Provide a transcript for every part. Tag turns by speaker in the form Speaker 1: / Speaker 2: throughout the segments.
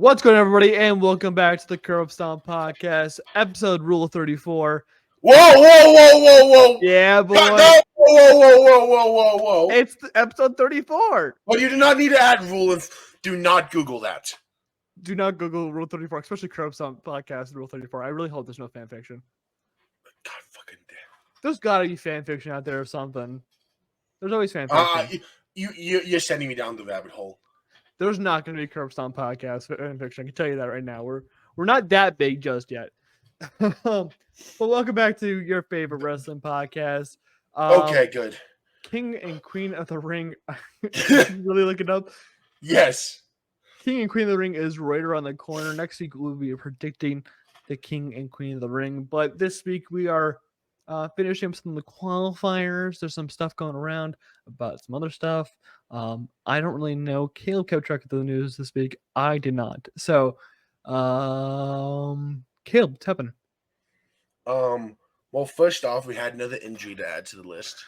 Speaker 1: What's going on, everybody, and welcome back to the Curve Stomp Podcast, episode Rule 34.
Speaker 2: Whoa!
Speaker 1: Yeah, boy.
Speaker 2: No, whoa!
Speaker 1: It's episode 34.
Speaker 2: Well, you do not need to add rule and do not Google that.
Speaker 1: Do not Google Rule 34, especially Curve Stomp Podcast Rule 34. I really hope there's no fan fiction.
Speaker 2: God fucking damn.
Speaker 1: There's gotta be fan fiction out there or something. There's always fan fiction.
Speaker 2: You're sending me down the rabbit hole.
Speaker 1: There's not going to be Curve Stomp Podcast fan fiction. I can tell you that right now. We're not that big just yet. But welcome back to your favorite wrestling podcast.
Speaker 2: Okay, good.
Speaker 1: King and Queen of the Ring. Really look it up.
Speaker 2: Yes.
Speaker 1: King and Queen of the Ring is right around the corner. Next week we'll be predicting the King and Queen of the Ring. But this week we are finishing up some of the qualifiers. There's some stuff going around about some other stuff. I don't really know. Kaleb kept track of the news this week. I did not. So, Kaleb, what's happening?
Speaker 2: Well, first off, we had another injury to add to the list.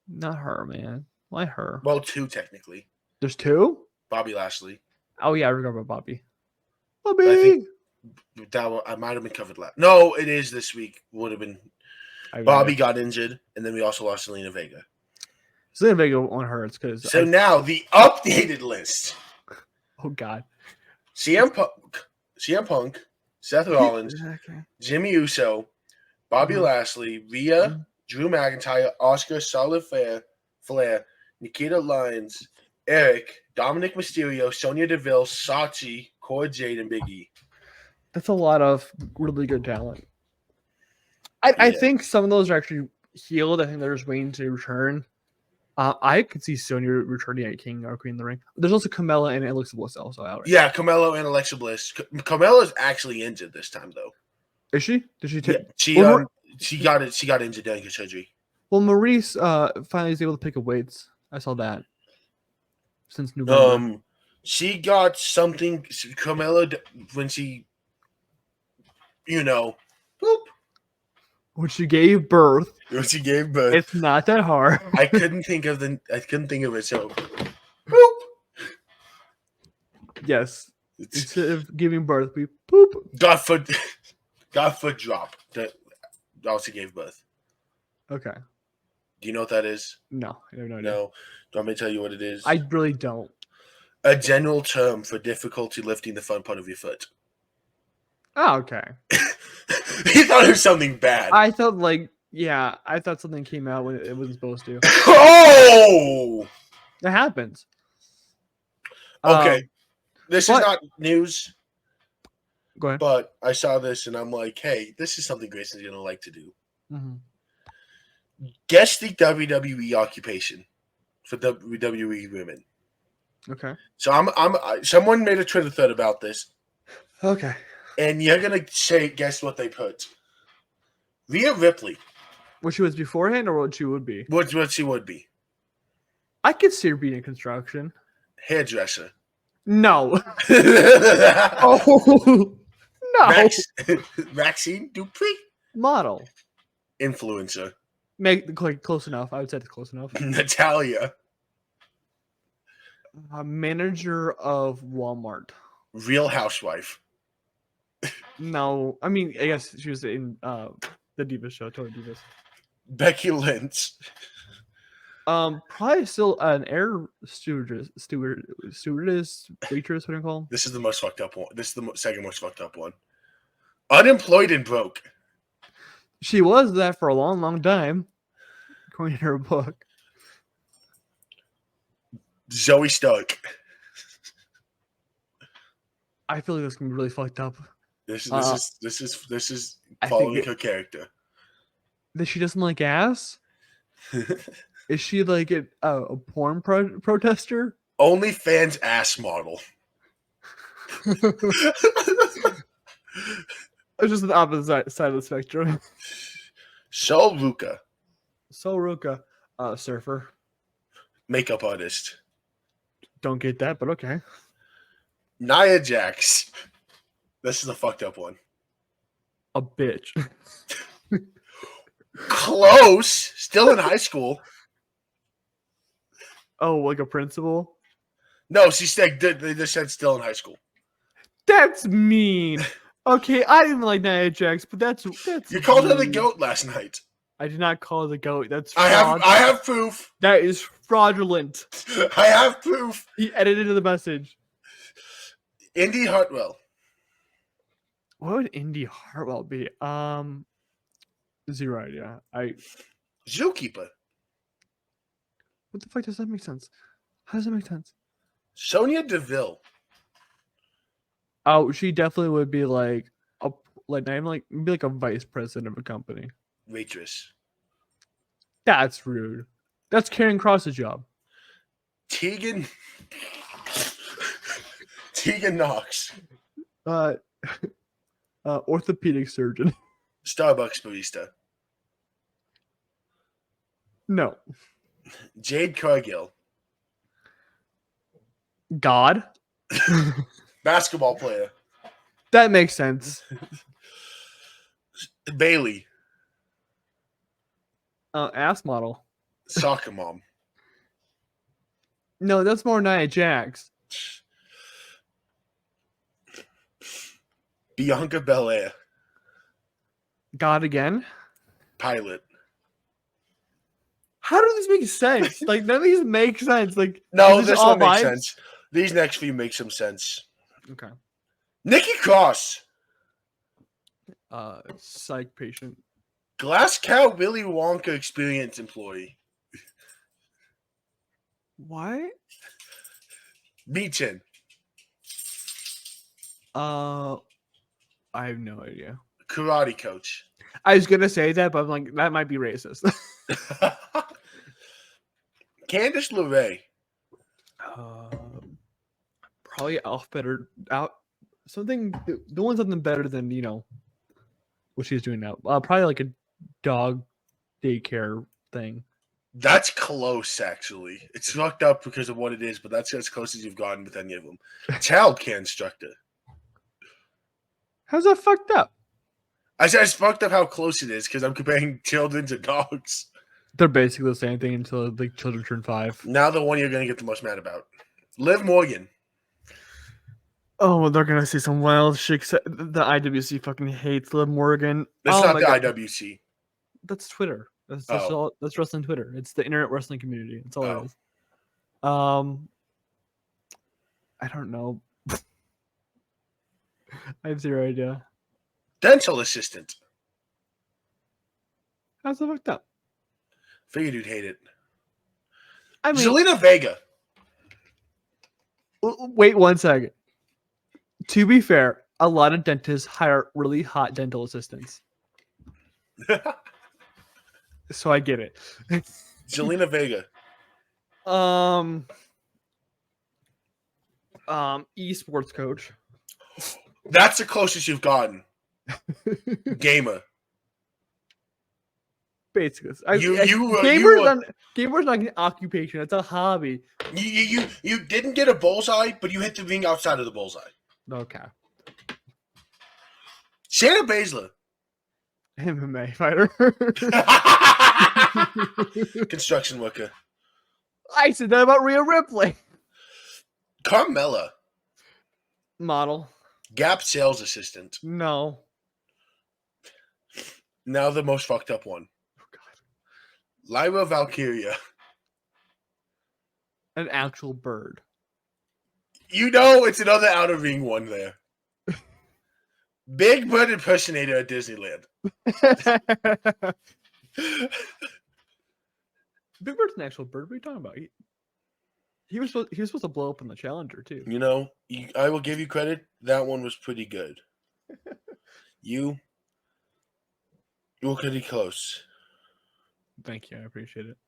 Speaker 1: Not her, man. Why her?
Speaker 2: Well, two technically.
Speaker 1: There's two?
Speaker 2: Bobby Lashley.
Speaker 1: Oh yeah, I remember about Bobby.
Speaker 2: I think I might have been covered last. No, it is this week. Would have been. Bobby got injured, and then we also lost Selena Vega.
Speaker 1: Selena Vega won't hurt. It's because
Speaker 2: now the updated list.
Speaker 1: Oh God.
Speaker 2: CM Punk, Seth Rollins, Jimmy Uso, Bobby Lashley, Rhea, Drew McIntyre, Oscar, Charlotte Flair, Nikita Lyons, Eric, Dominic Mysterio, Sonya Deville, Sachi, Cora Jade, and Big E.
Speaker 1: That's a lot of really good talent. I think some of those are actually healed. I think they're just waiting to return. I could see Sonya returning at King or Queen of the Ring. There's also Carmella and Alexa Bliss also out. Right?
Speaker 2: Yeah, Carmella and Alexa Bliss. Carmella's actually injured this time, though.
Speaker 1: Is she? Did she take?
Speaker 2: Yeah, she got injured during her surgery.
Speaker 1: Well, Maurice finally was able to pick up weights. I saw that since November.
Speaker 2: She got something. Carmella when she, boop.
Speaker 1: When she gave birth.
Speaker 2: When she gave birth.
Speaker 1: It's not that hard.
Speaker 2: I couldn't think of it. So, boop.
Speaker 1: Yes. Instead of giving birth, we poop.
Speaker 2: God foot drop. That also gave birth.
Speaker 1: Okay.
Speaker 2: Do you know what that is?
Speaker 1: No, I don't know.
Speaker 2: No. Do you want me to tell you what it is?
Speaker 1: I really don't.
Speaker 2: A general term for difficulty lifting the front part of your foot.
Speaker 1: Oh, okay.
Speaker 2: You thought it was something bad.
Speaker 1: I thought I thought something came out when it wasn't supposed to.
Speaker 2: Oh!
Speaker 1: It happens.
Speaker 2: Okay. This is not news.
Speaker 1: Go ahead.
Speaker 2: But I saw this and I'm like, hey, this is something Grayson's going to like to do.
Speaker 1: Mm-hmm.
Speaker 2: Guess the WWE occupation for WWE women.
Speaker 1: Okay.
Speaker 2: So someone made a Twitter thread about this.
Speaker 1: Okay.
Speaker 2: And you're going to guess what they put. Rhea Ripley.
Speaker 1: What she was beforehand or what she would be?
Speaker 2: What she would be.
Speaker 1: I could see her being in construction.
Speaker 2: Hairdresser.
Speaker 1: No. Oh, no.
Speaker 2: Maxine Dupree.
Speaker 1: Model.
Speaker 2: Influencer.
Speaker 1: Close enough. I would say it's close enough.
Speaker 2: Natalia.
Speaker 1: Manager of Walmart.
Speaker 2: Real Housewife.
Speaker 1: No. I mean, I guess she was in the Divas show, Total Divas.
Speaker 2: Becky Lynch.
Speaker 1: Probably still an air stewardess, waitress, what do you call them?
Speaker 2: This is the most fucked up one. This is the second most fucked up one. Unemployed and broke.
Speaker 1: She was that for a long, long time, according to her book.
Speaker 2: Zoe Stark.
Speaker 1: I feel like this can be really fucked up.
Speaker 2: This is following her character.
Speaker 1: That she doesn't like ass? Is she like a porn protester?
Speaker 2: OnlyFans ass model.
Speaker 1: It's just the opposite side of the spectrum.
Speaker 2: Sol Ruka.
Speaker 1: Surfer.
Speaker 2: Makeup artist.
Speaker 1: Don't get that, but okay.
Speaker 2: Nia Jax. This is a fucked up one.
Speaker 1: A bitch.
Speaker 2: Close. Still in high school.
Speaker 1: Oh, like a principal?
Speaker 2: No, she said they just said still in high school.
Speaker 1: That's mean. Okay, I didn't like Nia Jax, but that's
Speaker 2: You called her the
Speaker 1: mean.
Speaker 2: GOAT last night.
Speaker 1: I did not call her the GOAT. That's
Speaker 2: I have proof.
Speaker 1: That is fraudulent.
Speaker 2: I have proof.
Speaker 1: He edited the message.
Speaker 2: Indy Hartwell.
Speaker 1: What would Indy Hartwell be? Zero idea.
Speaker 2: Zookeeper.
Speaker 1: What the fuck does that make sense? How does that make sense?
Speaker 2: Sonya Deville.
Speaker 1: Oh, she definitely would be like maybe like a vice president of a company.
Speaker 2: Waitress.
Speaker 1: That's rude. That's Karen Cross's job.
Speaker 2: Tegan Knox.
Speaker 1: Orthopedic surgeon.
Speaker 2: Starbucks barista.
Speaker 1: No.
Speaker 2: Jade Cargill.
Speaker 1: God.
Speaker 2: Basketball player.
Speaker 1: That makes sense.
Speaker 2: Bailey.
Speaker 1: Ass model.
Speaker 2: Soccer mom.
Speaker 1: No, that's more Nia Jax.
Speaker 2: Bianca Belair.
Speaker 1: God again?
Speaker 2: Pilot.
Speaker 1: How do these make sense? Like, none of these make sense. Like,
Speaker 2: no, this one makes
Speaker 1: vibes?
Speaker 2: sense. These next few make some sense.
Speaker 1: Okay.
Speaker 2: Nikki Cross.
Speaker 1: Psych patient.
Speaker 2: Glass Cow Willy Wonka experience employee.
Speaker 1: What?
Speaker 2: Beaton.
Speaker 1: I have no idea.
Speaker 2: Karate coach.
Speaker 1: I was gonna say that, but I'm like, that might be racist.
Speaker 2: Candice LeRae.
Speaker 1: Probably something doing something better than what she's doing now. Probably like a dog daycare thing.
Speaker 2: That's close, actually. It's fucked up because of what it is, but that's as close as you've gotten with any of them. Child care instructor.
Speaker 1: How's that fucked up?
Speaker 2: I said it's fucked up how close it is because I'm comparing children to dogs.
Speaker 1: They're basically the same thing until the children turn 5.
Speaker 2: Now the one you're going to get the most mad about. Liv Morgan.
Speaker 1: Oh, they're going to see some wild shit. The IWC fucking hates Liv Morgan.
Speaker 2: That's
Speaker 1: not
Speaker 2: the IWC.
Speaker 1: That's Twitter. That's wrestling Twitter. It's the internet wrestling community. That's all it is. I don't know. I have zero idea.
Speaker 2: Dental assistant.
Speaker 1: How's that fucked up?
Speaker 2: Figured you'd hate it.
Speaker 1: I mean,
Speaker 2: Zelina Vega.
Speaker 1: Wait 1 second. To be fair, a lot of dentists hire really hot dental assistants. So I get it.
Speaker 2: Zelina Vega.
Speaker 1: Esports coach.
Speaker 2: That's the closest you've gotten. Gamer.
Speaker 1: Basically, gamer's not an occupation. It's a hobby.
Speaker 2: You didn't get a bullseye, but you hit the ring outside of the bullseye.
Speaker 1: Okay.
Speaker 2: Shayna Baszler.
Speaker 1: MMA fighter.
Speaker 2: Construction worker.
Speaker 1: I said that about Rhea Ripley.
Speaker 2: Carmella.
Speaker 1: Model.
Speaker 2: Gap sales assistant.
Speaker 1: No.
Speaker 2: Now the most fucked up one.
Speaker 1: Oh, God.
Speaker 2: Lyra Valkyria.
Speaker 1: An actual bird.
Speaker 2: It's another outer ring one there. Big Bird impersonator at Disneyland.
Speaker 1: Big Bird's an actual bird. What are you talking about? He was supposed to blow up in the Challenger too.
Speaker 2: I will give you credit. That one was pretty good. You were pretty close.
Speaker 1: Thank you. I appreciate it.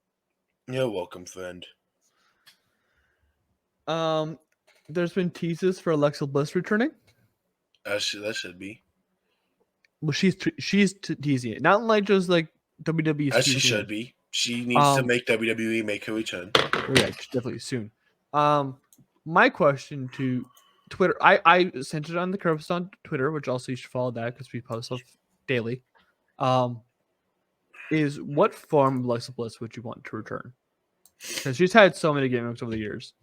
Speaker 2: You're welcome, friend.
Speaker 1: There's been teases for Alexa Bliss returning.
Speaker 2: That should be.
Speaker 1: Well, she's teasing it, not like just like WWE.
Speaker 2: As she should be. She needs to make WWE make her return.
Speaker 1: Yeah, definitely soon. My question to Twitter, I sent it on the Curves on Twitter, which also you should follow that because we post stuff daily. Is what form of Alexa Bliss would you want to return? Because she's had so many gimmicks over the years.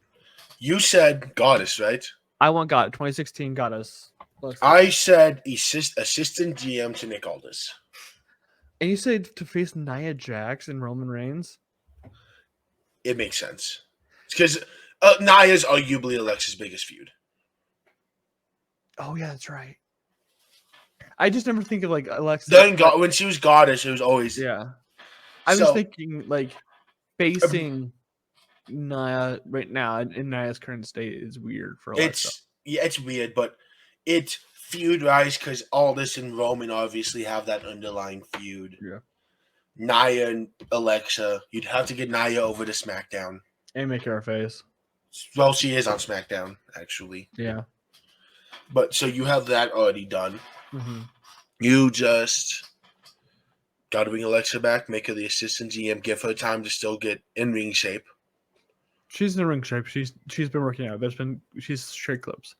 Speaker 2: You said Goddess, right?
Speaker 1: I want God. 2016 Goddess.
Speaker 2: I said assistant GM to Nick Aldis.
Speaker 1: And you said to face Nia Jax and Roman Reigns?
Speaker 2: It makes sense. Because Nia's arguably Alexa's biggest feud.
Speaker 1: Oh, yeah, that's right. I just never think of like Alexa.
Speaker 2: When she was Goddess, it was always.
Speaker 1: Yeah. I was thinking like facing Nia right now in Nia's current state is weird for Alexa.
Speaker 2: It's weird, but it's feud wise because Aldis and Roman obviously have that underlying feud.
Speaker 1: Yeah.
Speaker 2: Nia and Alexa, you'd have to get Nia over to SmackDown
Speaker 1: and make her face.
Speaker 2: Well, she is on SmackDown actually.
Speaker 1: Yeah.
Speaker 2: But so you have that already done.
Speaker 1: Mm-hmm.
Speaker 2: You just got to bring Alexa back, make her the assistant GM, give her time to still get in ring shape.
Speaker 1: She's in ring shape. She's been working out. She's straight clips.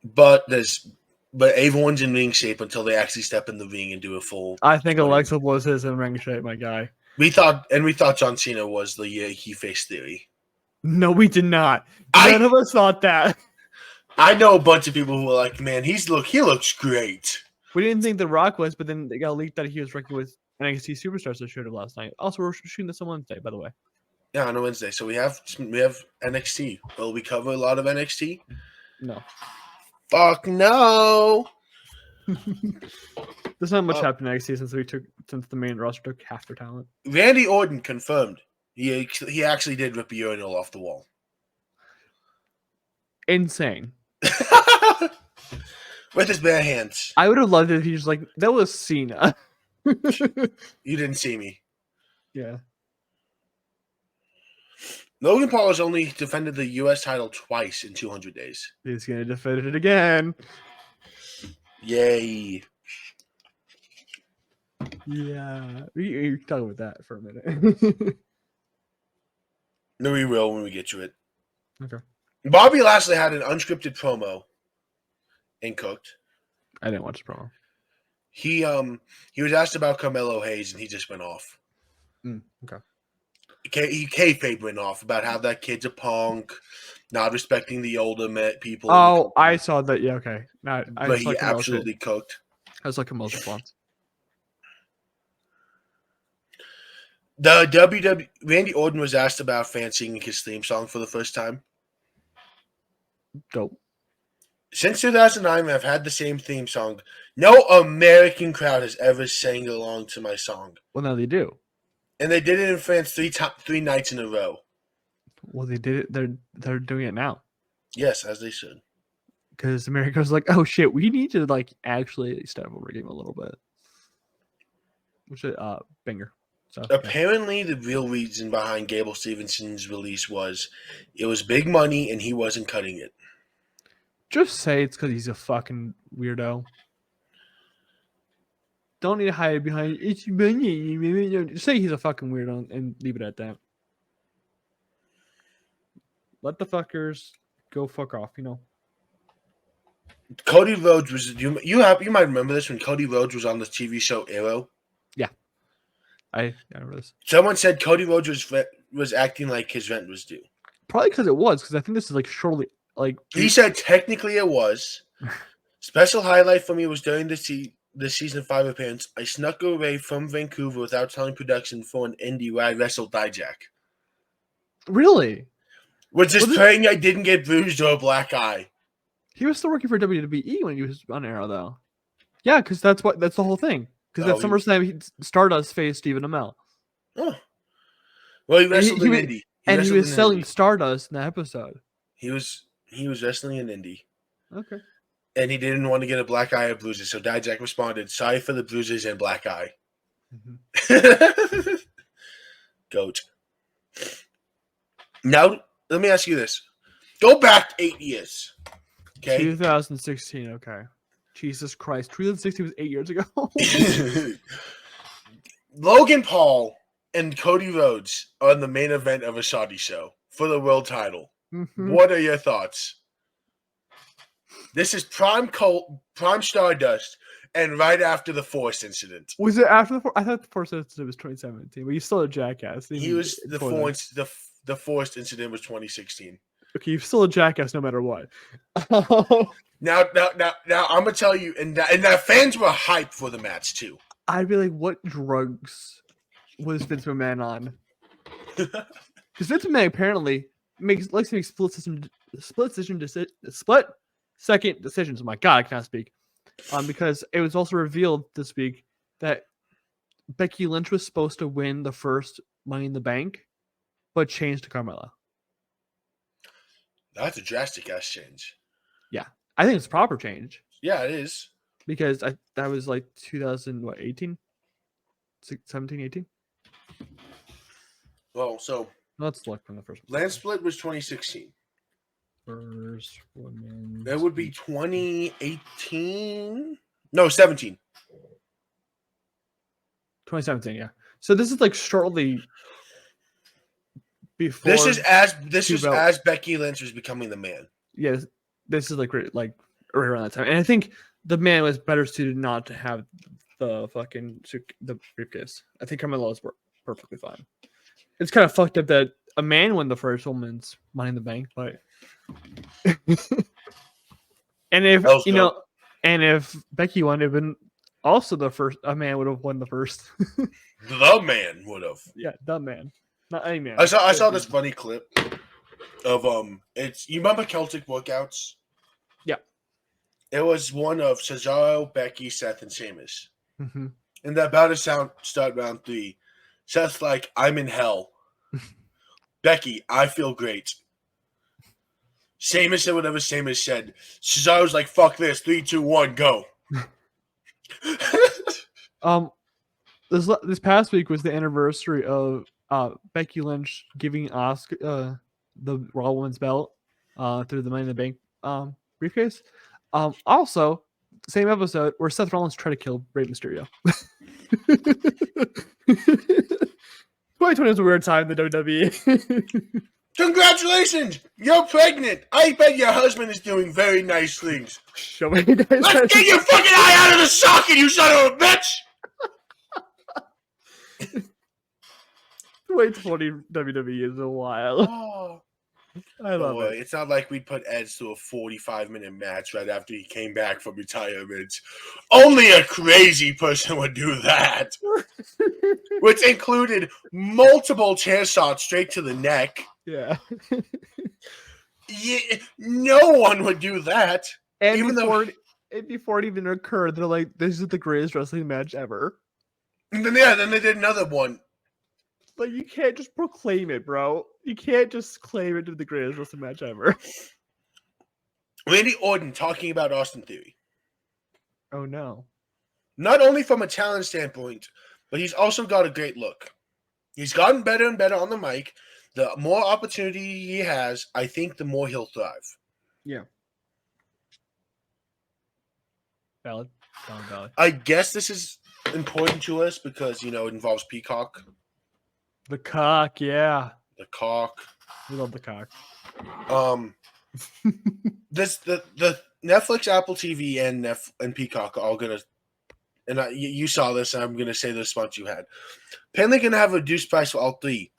Speaker 2: But everyone's in ring shape until they actually step in the ring and do a full.
Speaker 1: I think Alexa Bliss is in ring shape, my guy.
Speaker 2: We thought John Cena was the he faced Theory.
Speaker 1: No, we did not. None of us thought that.
Speaker 2: I know a bunch of people who were like, "Man, he looks great."
Speaker 1: We didn't think The Rock was, but then they got leaked that he was working with NXT Superstars that showed up last night. Also, we're shooting this on Wednesday, by the way.
Speaker 2: Yeah, on a Wednesday. So we have NXT. Will we cover a lot of NXT?
Speaker 1: No.
Speaker 2: Fuck no.
Speaker 1: There's not much happened in NXT since the main roster took half their talent.
Speaker 2: Randy Orton confirmed he actually did rip a urinal off the wall.
Speaker 1: Insane.
Speaker 2: With his bare hands.
Speaker 1: I would have loved it if he was like, that was Cena.
Speaker 2: You didn't see me.
Speaker 1: Yeah.
Speaker 2: Logan Paul has only defended the U.S. title twice in 200 days.
Speaker 1: He's going to defend it again.
Speaker 2: Yay.
Speaker 1: Yeah. We can talk about that for a minute.
Speaker 2: No, we will when we get to it.
Speaker 1: Okay.
Speaker 2: Bobby Lashley had an unscripted promo and cooked.
Speaker 1: I didn't watch the promo.
Speaker 2: He was asked about Carmelo Hayes and he just went off.
Speaker 1: Okay.
Speaker 2: He kayfabe went off about how that kid's a punk, not respecting the older people.
Speaker 1: Oh, I saw that. Yeah, okay.
Speaker 2: But he absolutely cooked.
Speaker 1: I was like a most response.
Speaker 2: The WWE Randy Orton was asked about fans singing his theme song for the first time.
Speaker 1: Dope.
Speaker 2: Since 2009, I've had the same theme song. No American crowd has ever sang along to my song.
Speaker 1: Well, now they do.
Speaker 2: And they did it in France three nights in a row.
Speaker 1: Well, they did it. They're doing it now.
Speaker 2: Yes, as they should.
Speaker 1: Because America's like, oh shit, we need to like actually step over game a little bit. Which is banger. So
Speaker 2: apparently, the real reason behind Gable Stevenson's release was it was big money and he wasn't cutting it.
Speaker 1: Just say it's because he's a fucking weirdo. Don't need to hide behind it's money. Just say he's a fucking weirdo and leave it at that. Let the fuckers go fuck off, you know.
Speaker 2: Cody Rhodes was you might remember this when Cody Rhodes was on the TV show Arrow.
Speaker 1: Yeah, I remember this.
Speaker 2: Someone said Cody Rhodes was acting like his rent was due.
Speaker 1: Probably because it was, because I think this is like shortly like
Speaker 2: he said technically it was. Special highlight for me was during the season 5 appearance. I snuck away from Vancouver without telling production for an indie where I wrestled Dijak.
Speaker 1: Really?
Speaker 2: Was just praying I didn't get bruised or a black eye.
Speaker 1: He was still working for WWE when he was on Arrow, though. Yeah, because that's the whole thing. Because at SummerSlam, Stardust faced Stephen Amell.
Speaker 2: Oh. Well, he wrestled in Indy.
Speaker 1: He was selling Stardust in that episode.
Speaker 2: He was wrestling in Indy.
Speaker 1: Okay.
Speaker 2: And he didn't want to get a black eye or bruises, so Dijak responded, "Sorry for the bruises and black eye." Mm-hmm. Goat. Now, let me ask you this. Go back 8 years. Okay.
Speaker 1: 2016, okay. Jesus Christ. 2016 was 8 years ago.
Speaker 2: Logan Paul and Cody Rhodes are in the main event of a Saudi show for the world title. Mm-hmm. What are your thoughts? This is prime Stardust, and right after the Force incident.
Speaker 1: Was it after the Force? I thought the Force incident was 2017, but he's still a jackass.
Speaker 2: He was the Force incident was 2016.
Speaker 1: Okay, you're still a jackass no matter what.
Speaker 2: Now, I'm gonna tell you, and that fans were hyped for the match too.
Speaker 1: I'd be like, what drugs was Vince McMahon on? Because Vince McMahon apparently likes to make split second decisions. Oh my god, I cannot speak. Because it was also revealed this week that Becky Lynch was supposed to win the first Money in the Bank, but changed to Carmella.
Speaker 2: That's a drastic ass change.
Speaker 1: Yeah, I think it's a proper change.
Speaker 2: Yeah, it is.
Speaker 1: Because that was like 2018? 17, 18?
Speaker 2: Well, so
Speaker 1: let's look from the first one.
Speaker 2: Land Split was 2016.
Speaker 1: First woman.
Speaker 2: That would be 2018. No, 17.
Speaker 1: 2017, yeah. So this is like shortly before.
Speaker 2: This is as Becky Lynch was becoming the man.
Speaker 1: Yeah, this is like right around that time, and I think the man was better suited not to have the briefcase. I think Carmella's were perfectly fine. It's kind of fucked up that a man won the first woman's Money in the Bank, but and if if Becky won, it would have been also the first. A man would have won the first.
Speaker 2: The man would have.
Speaker 1: Yeah, the man, not any man.
Speaker 2: I saw this funny clip of you remember Celtic Workouts?
Speaker 1: Yeah.
Speaker 2: It was one of Cesaro, Becky, Seth, and Sheamus.
Speaker 1: Mm-hmm.
Speaker 2: And that about to start round 3. Seth's like, I'm in hell. Becky, I feel great. Sheamus said whatever Sheamus said. Cesaro's like, fuck this. 3, 2, 1, go.
Speaker 1: This past week was the anniversary of Becky Lynch giving Asuka the Raw Women's belt through the Money in the Bank briefcase. Also, same episode where Seth Rollins tried to kill Rey Mysterio. 2020 was a weird time in the WWE.
Speaker 2: Congratulations! You're pregnant. I bet your husband is doing very nice things.
Speaker 1: Show me, guys.
Speaker 2: Let's get your fucking eye out of the socket, you son of a bitch!
Speaker 1: 2020 WWE is a while.
Speaker 2: Oh.
Speaker 1: I love it.
Speaker 2: It's not like we'd put Edge through a 45-minute match right after he came back from retirement. Only a crazy person would do that. Which included multiple chair shots straight to the neck.
Speaker 1: Yeah.
Speaker 2: No one would do that.
Speaker 1: And before it even occurred, they're like, this is the greatest wrestling match ever.
Speaker 2: And then they did another one.
Speaker 1: Like, you can't just proclaim it, bro. You can't just claim it to the greatest wrestling match ever.
Speaker 2: Randy Orton talking about Austin Theory.
Speaker 1: Oh, no.
Speaker 2: Not only from a talent standpoint, but he's also got a great look. He's gotten better and better on the mic. The more opportunity he has, I think the more he'll thrive.
Speaker 1: Yeah. Valid. Valid.
Speaker 2: I guess this is important to us because, it involves Peacock.
Speaker 1: The cock, yeah.
Speaker 2: The cock.
Speaker 1: We love the cock.
Speaker 2: The Netflix, Apple TV, and Peacock are all gonna, and you saw this. And I'm gonna say the response you had. Apparently, gonna have a reduced price for all 3,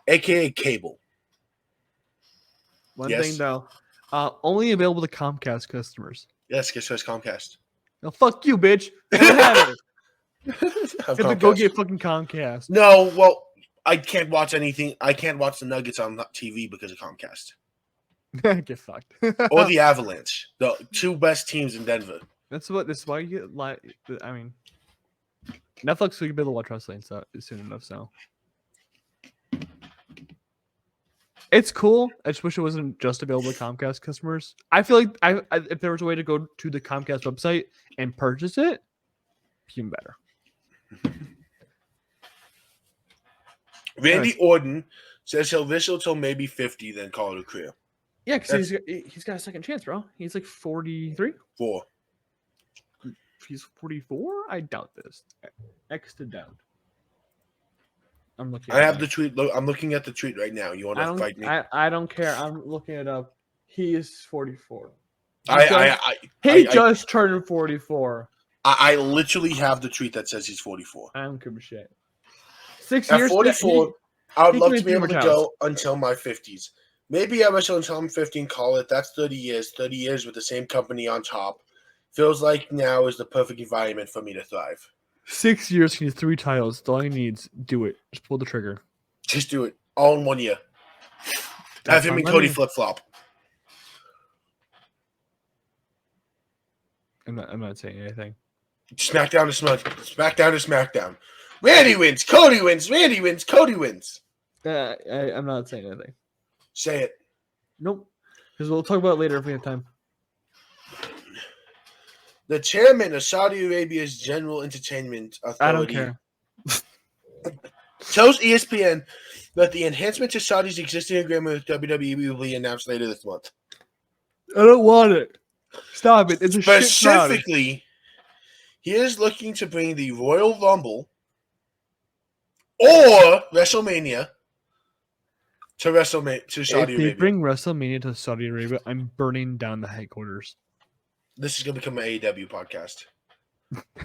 Speaker 2: aka cable.
Speaker 1: One thing though, only available to Comcast customers.
Speaker 2: Yes, guess who's Comcast?
Speaker 1: No, fuck you, bitch. I don't have it. Have to go get fucking Comcast.
Speaker 2: No, well. I can't watch anything. I can't watch the Nuggets on TV because of Comcast.
Speaker 1: Get fucked.
Speaker 2: Or the Avalanche, the 2 best teams in Denver.
Speaker 1: This is why you get I mean, Netflix will be able to watch wrestling soon enough. So it's cool. I just wish it wasn't just available to Comcast customers. I feel like if there was a way to go to the Comcast website and purchase it, even better.
Speaker 2: Randy Orton says he'll wrestle till maybe 50, then call it a career.
Speaker 1: Yeah, because he's got a second chance, bro. He's like 43?
Speaker 2: 4.
Speaker 1: He's 44? I doubt this. X to doubt. I'm looking.
Speaker 2: I have the tweet. I'm looking at the tweet right now. You want to fight me?
Speaker 1: I don't care. I'm looking it up. He is 44.
Speaker 2: He
Speaker 1: just turned 44.
Speaker 2: I literally have the tweet that says he's 44.
Speaker 1: I don't give a shit. 6
Speaker 2: At
Speaker 1: years.
Speaker 2: 44, I would love to be able to go until my 50s. Maybe at WrestleMania 15, call it. That's 30 years. 30 years with the same company on top. Feels like now is the perfect environment for me to thrive.
Speaker 1: 6 years, he needs 3 titles. That's all he needs. Do it. Just pull the trigger.
Speaker 2: Just do it. All in 1 year. Have him and Cody flip-flop.
Speaker 1: I'm not saying anything.
Speaker 2: SmackDown to SmackDown to SmackDown. Randy wins. Cody wins. Randy wins. Cody wins.
Speaker 1: I'm not saying anything.
Speaker 2: Say it.
Speaker 1: Nope. Because we'll talk about it later if we have time.
Speaker 2: The chairman of Saudi Arabia's General Entertainment Authority.
Speaker 1: I don't care.
Speaker 2: Tells ESPN that the enhancement to Saudi's existing agreement with WWE will be announced later this month.
Speaker 1: I don't want it. Stop it. It's a shit
Speaker 2: Specifically, he is looking to bring the Royal Rumble or WrestleMania to Saudi Arabia.
Speaker 1: If they bring WrestleMania to Saudi Arabia, I'm burning down the headquarters.
Speaker 2: This is going to become an AEW podcast.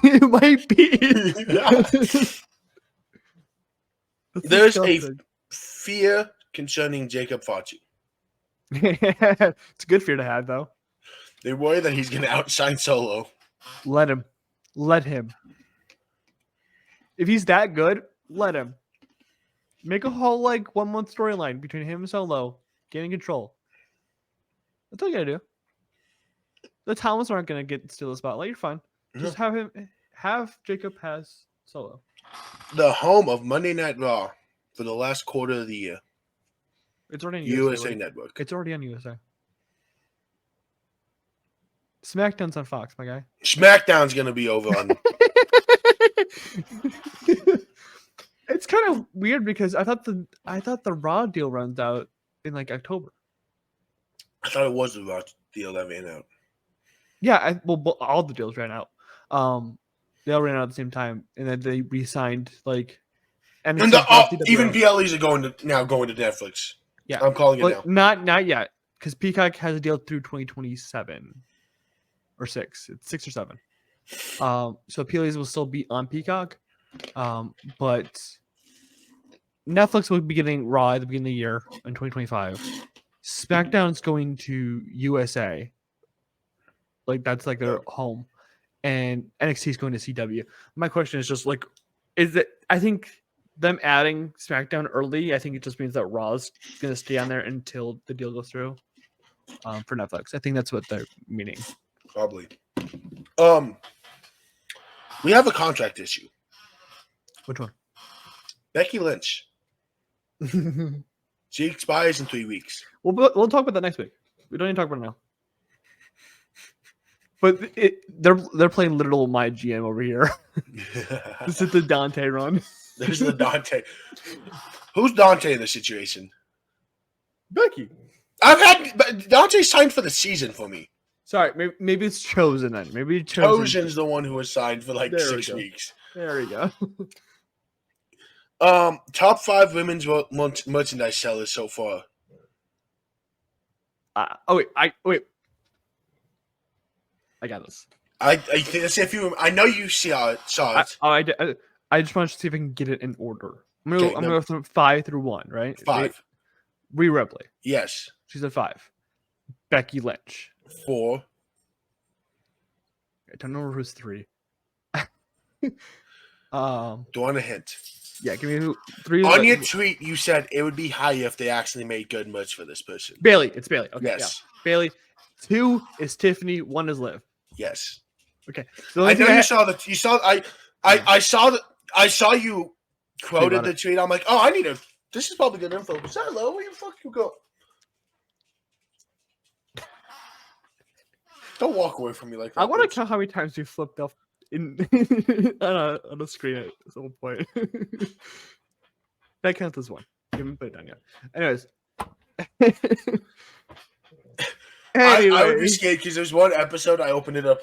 Speaker 1: It might be.
Speaker 2: There's a fear concerning Jacob Fauci.
Speaker 1: It's a good fear to have, though.
Speaker 2: They worry that he's going to outshine Solo.
Speaker 1: Let him. Let him. If he's that good, let him. Make a whole 1 month storyline between him and Solo getting control. That's all you gotta do. The Talons aren't gonna steal the spotlight. You're fine. Just have Jacob has Solo.
Speaker 2: The home of Monday Night Raw for the last quarter of the year.
Speaker 1: It's already on
Speaker 2: USA Network.
Speaker 1: It's already on USA. SmackDown's on Fox, my guy.
Speaker 2: SmackDown's gonna be over on.
Speaker 1: It's kind of weird because I thought the Raw deal runs out in October.
Speaker 2: I thought it was the Raw deal that ran out.
Speaker 1: Yeah, all the deals ran out. They all ran out at the same time, and then they re-signed
Speaker 2: and even PLEs are going to Netflix.
Speaker 1: Yeah,
Speaker 2: I'm calling it
Speaker 1: now. Not yet, because Peacock has a deal through 2027 or 6. It's 6 or 7. So PLEs will still be on Peacock, but Netflix will be getting Raw at the beginning of the year in 2025. SmackDown's going to USA. That's their home. And NXT is going to CW. My question is just I think them adding SmackDown early, I think it just means that Raw's going to stay on there until the deal goes through for Netflix. I think that's what they're meaning.
Speaker 2: Probably. We have a contract issue.
Speaker 1: Which one?
Speaker 2: Becky Lynch. She expires in 3 weeks.
Speaker 1: We'll talk about that next week. We don't need to talk about it now. But they're playing literal my GM over here. This is the Dante run.
Speaker 2: There's the Dante. Who's Dante in this situation?
Speaker 1: Becky.
Speaker 2: Dante signed for the season for me.
Speaker 1: Sorry, maybe it's Chosen then. Maybe
Speaker 2: Chosen's the one who was signed for 6 weeks.
Speaker 1: There we go.
Speaker 2: Top 5 women's merchandise sellers so far.
Speaker 1: Wait. I got this.
Speaker 2: Let's see if you. I know you saw it.
Speaker 1: I just want to see if I can get it in order. I'm gonna go from 5 through 1, right?
Speaker 2: 5.
Speaker 1: Rhea Ripley.
Speaker 2: Yes.
Speaker 1: She's at 5. Becky Lynch.
Speaker 2: 4.
Speaker 1: I don't know who's 3.
Speaker 2: Do you want a hint?
Speaker 1: Yeah, give me 3.
Speaker 2: On your tweet, you said it would be higher if they actually made good merch for this person.
Speaker 1: Bailey. It's Bailey. Okay,
Speaker 2: yes.
Speaker 1: Yeah. Bailey. 2 is Tiffany. 1 is Liv.
Speaker 2: Yes.
Speaker 1: Okay.
Speaker 2: So I know you saw that. You saw. I saw that. I saw you quoted the tweet. I'm like, oh, I need a. This is probably good info. Is that low? Where the fuck you go? Don't walk away from me like that.
Speaker 1: I want to count how many times you flipped off on a screen at some point. That counts as 1. You haven't put it down yet. Anyways.
Speaker 2: I would be scared because there's one episode I opened it up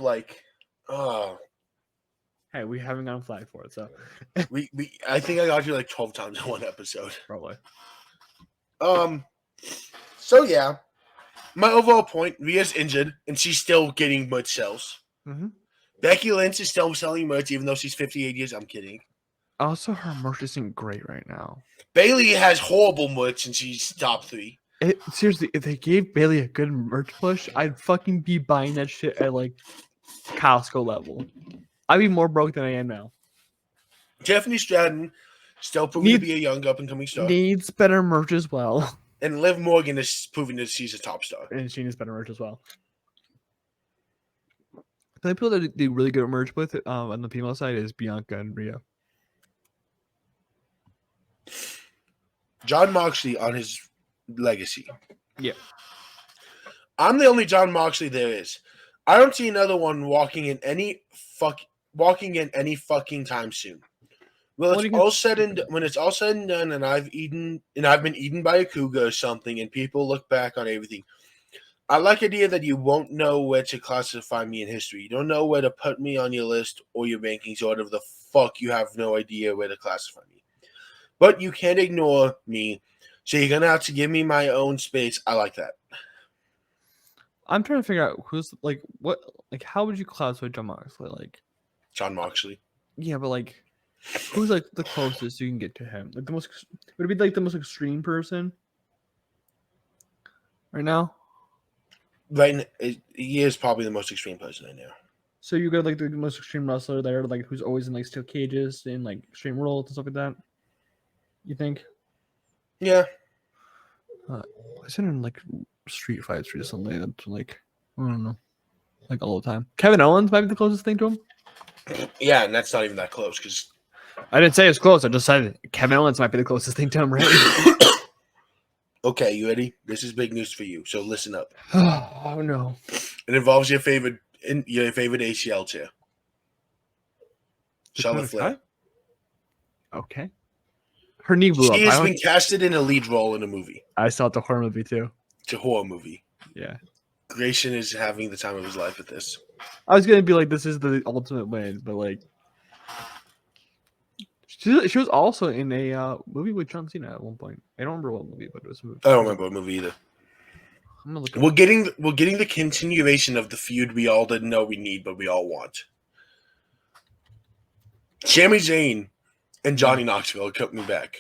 Speaker 1: Hey, we haven't gone flag for it, so
Speaker 2: I think I got you 12 times in one episode.
Speaker 1: Probably.
Speaker 2: So yeah. My overall point, Rhea's injured and she's still getting merch sales.
Speaker 1: Mm-hmm.
Speaker 2: Becky Lynch is still selling merch even though she's 58 years. I'm kidding.
Speaker 1: Also, her merch isn't great right now.
Speaker 2: Bailey has horrible merch and she's top 3.
Speaker 1: Seriously, if they gave Bailey a good merch push, I'd fucking be buying that shit at like Costco level. I'd be more broke than I am now.
Speaker 2: Tiffany Stratton, still proving to be a young up-and-coming star.
Speaker 1: Needs better merch as well.
Speaker 2: And Liv Morgan is proving that she's a top star.
Speaker 1: And she needs better merch as well. The people that do really good merch with on the female side is Bianca and Rhea.
Speaker 2: Jon Moxley on his legacy.
Speaker 1: Yeah.
Speaker 2: I'm the only Jon Moxley there is. I don't see another one walking in any fucking time soon. Well, when it's all said and done, and I've been eaten by a cougar or something, and people look back on everything. I like the idea that you won't know where to classify me in history. You don't know where to put me on your list or your rankings or whatever the fuck. You have no idea where to classify me. But you can't ignore me, so you're gonna have to give me my own space. I like that.
Speaker 1: I'm trying to figure out who's how would you classify Jon Moxley? Like
Speaker 2: Jon Moxley.
Speaker 1: Yeah, but like, who's like the closest you can get to him? Like would it be like the most extreme person right now?
Speaker 2: Right, he is probably the most extreme person I know.
Speaker 1: So you got like the most extreme wrestler there, like who's always in like steel cages and like extreme rules and stuff like that. You think?
Speaker 2: Yeah.
Speaker 1: I said in like street fights recently. That's like I don't know, like all the time. Kevin Owens might be the closest thing to him.
Speaker 2: Yeah, and that's not even that close because
Speaker 1: I didn't say it's close. I just said Kevin Owens might be the closest thing to him, right?
Speaker 2: Okay, you ready? This is big news for you, so listen up.
Speaker 1: Oh no!
Speaker 2: It involves your favorite ACL chair, Charlotte Flair.
Speaker 1: Okay. Her knee blew up.
Speaker 2: She has been casted in a lead role in a movie.
Speaker 1: I saw the horror movie too.
Speaker 2: It's a horror movie.
Speaker 1: Yeah.
Speaker 2: Grayson is having the time of his life with this.
Speaker 1: I was gonna be like, this is the ultimate win, but like, she was also in a movie with John Cena at one point. I don't remember what movie, but it was a movie.
Speaker 2: I don't remember what movie either. We're getting the continuation of the feud we all didn't know we need, but we all want. Sami Zayn and Johnny Knoxville are coming back.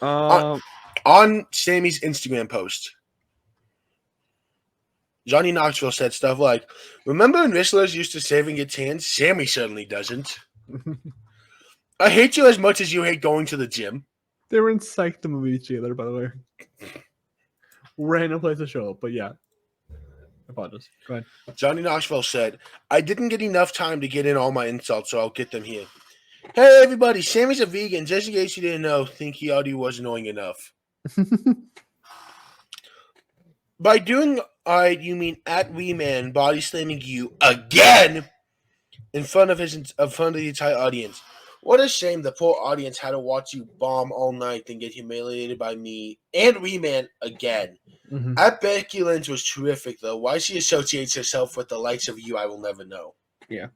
Speaker 2: On Sammy's Instagram post, Johnny Knoxville said stuff like, "Remember when wrestlers used to save and get tans? Sammy certainly doesn't. I hate you as much as you hate going to the gym."
Speaker 1: They were in Psych the movie together, by the way. Random place to show up, but yeah. I apologize. Go ahead.
Speaker 2: Johnny Knoxville said, "I didn't get enough time to get in all my insults, so I'll get them here. Hey, everybody, Sammy's a vegan. Just in case you didn't know, think he already was annoying enough." By doing alright, you mean at Wee-Man body slamming you again in front of the entire audience. What a shame the poor audience had to watch you bomb all night and get humiliated by me and Wee-Man again. Mm-hmm. At Becky Lynch was terrific, though. Why she associates herself with the likes of you, I will never know.
Speaker 1: Yeah.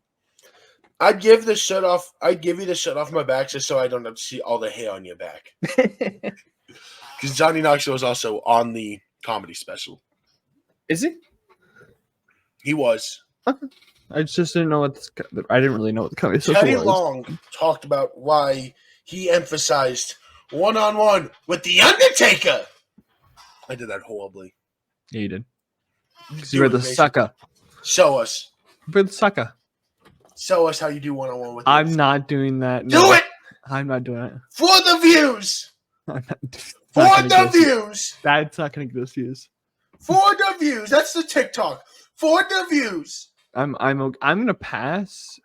Speaker 2: I'd give you the shirt off my back just so I don't have to see all the hair on your back. Because Johnny Knoxville was also on the comedy special.
Speaker 1: Is he?
Speaker 2: He was.
Speaker 1: Okay. I just didn't know I didn't really know what the comedy special was.
Speaker 2: Teddy Long talked about why he emphasized one-on-one with The Undertaker. I did that horribly.
Speaker 1: Yeah, you did. Because you were the sucker.
Speaker 2: Show us.
Speaker 1: You're the sucker.
Speaker 2: Show us how you do one-on-one with
Speaker 1: I'm not doing that.
Speaker 2: No. Do it!
Speaker 1: I'm not doing it.
Speaker 2: For the views!
Speaker 1: For
Speaker 2: the views!
Speaker 1: That's not going to get us views.
Speaker 2: For the views! That's the TikTok. For the views!
Speaker 1: I'm going to pass.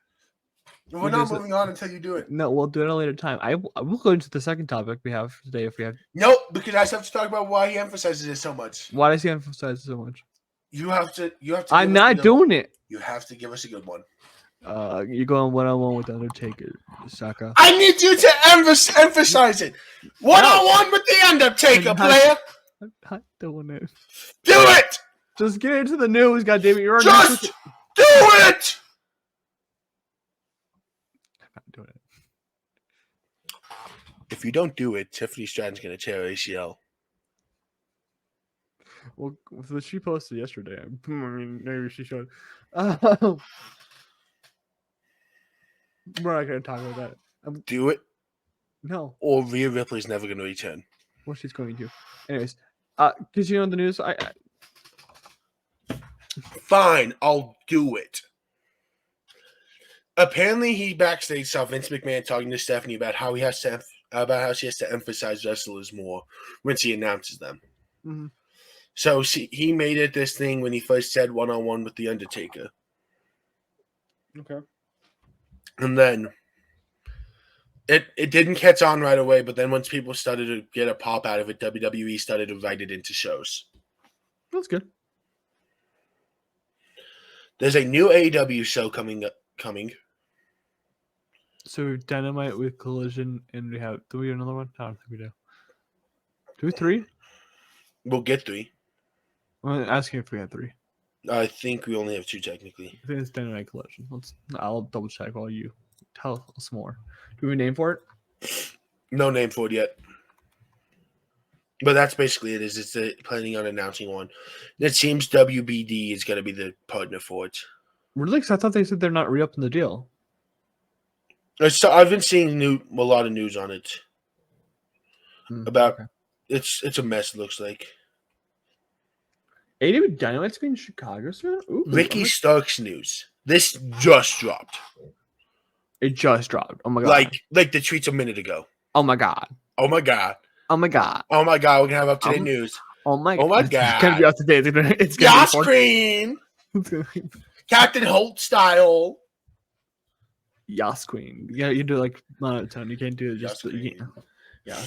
Speaker 2: We're not moving on until you do it.
Speaker 1: No, we'll do it at a later time. I will go into the second topic we have today if we have.
Speaker 2: Nope, because I have to talk about why he emphasizes it so much.
Speaker 1: Why does he emphasize it so much?
Speaker 2: You have to.
Speaker 1: I'm not doing it.
Speaker 2: You have to give us a good one.
Speaker 1: You're going one-on-one with the Undertaker, Saka.
Speaker 2: I need you to emphasize it. One-on-one with the Undertaker, player.
Speaker 1: I'm not doing it.
Speaker 2: Do it.
Speaker 1: Just get into the news, goddammit. You're already.
Speaker 2: Just do it.
Speaker 1: Doing it.
Speaker 2: If you don't do it, Tiffany Stratton's going to tear her ACL.
Speaker 1: Well, she posted yesterday. I mean, maybe she should. We're not going to talk about that.
Speaker 2: Do it.
Speaker 1: No.
Speaker 2: Or Rhea Ripley's never going to return.
Speaker 1: what she's going to. Anyways, because the news,
Speaker 2: Fine, I'll do it. Apparently, he backstage saw Vince McMahon talking to Stephanie about how she has to emphasize wrestlers more when she announces them.
Speaker 1: Mm-hmm.
Speaker 2: So he made it this thing when he first said one-on-one with the Undertaker.
Speaker 1: Okay.
Speaker 2: And then it didn't catch on right away, but then once people started to get a pop out of it, WWE started to write it into shows.
Speaker 1: That's good.
Speaker 2: There's a new AEW show coming.
Speaker 1: So Dynamite with Collision, and do we have another one? I don't think we do. Do we 3?
Speaker 2: We'll get 3.
Speaker 1: I'm asking if we had 3.
Speaker 2: I think we only have 2 technically.
Speaker 1: I think it's Dynamite Collision. I'll double check while you tell us more. Do we have a name for it?
Speaker 2: No name for it yet. But that's basically it. It's planning on announcing one. It seems WBD is going to be the partner for it.
Speaker 1: Really? Because I thought they said they're not re-upping the deal.
Speaker 2: So I've been seeing a lot of news on it. It's a mess. It looks like.
Speaker 1: AEW Dynamite's being in Chicago soon. Ooh,
Speaker 2: Ricky Starks news. This just dropped.
Speaker 1: It just dropped. Oh my god!
Speaker 2: Like the tweets a minute ago.
Speaker 1: Oh my god!
Speaker 2: Oh my god!
Speaker 1: Oh my god!
Speaker 2: Oh my god! We're gonna have up to date news.
Speaker 1: Oh my
Speaker 2: god!
Speaker 1: It's gonna be up to date. It's gonna
Speaker 2: Yas Queen. Captain Holt style.
Speaker 1: Yas Queen. Yeah, you do like monotone. You can't do it just. Yeah.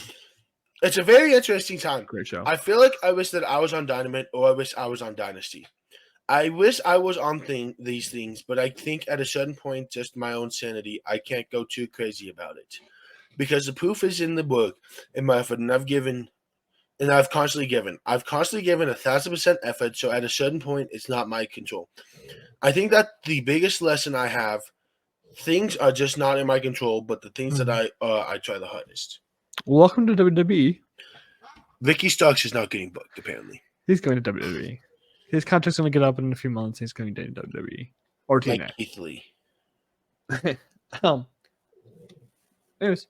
Speaker 2: It's a very interesting time.
Speaker 1: Great show.
Speaker 2: I feel like I wish that I was on Dynamite, or I wish I was on Dynasty. I wish I was on these things, but I think at a certain point, just my own sanity, I can't go too crazy about it. Because the proof is in the book, in my effort, and I've constantly given. I've constantly given 1,000% effort, so at a certain point, it's not my control. I think that the biggest lesson I have, things are just not in my control, but the things that I try the hardest.
Speaker 1: Welcome to WWE.
Speaker 2: Ricky Starks is not getting booked, apparently.
Speaker 1: He's going to WWE. His contract's going to get up in a few months. He's going to WWE. Or TNA.
Speaker 2: Like Keith Lee.
Speaker 1: Anyways.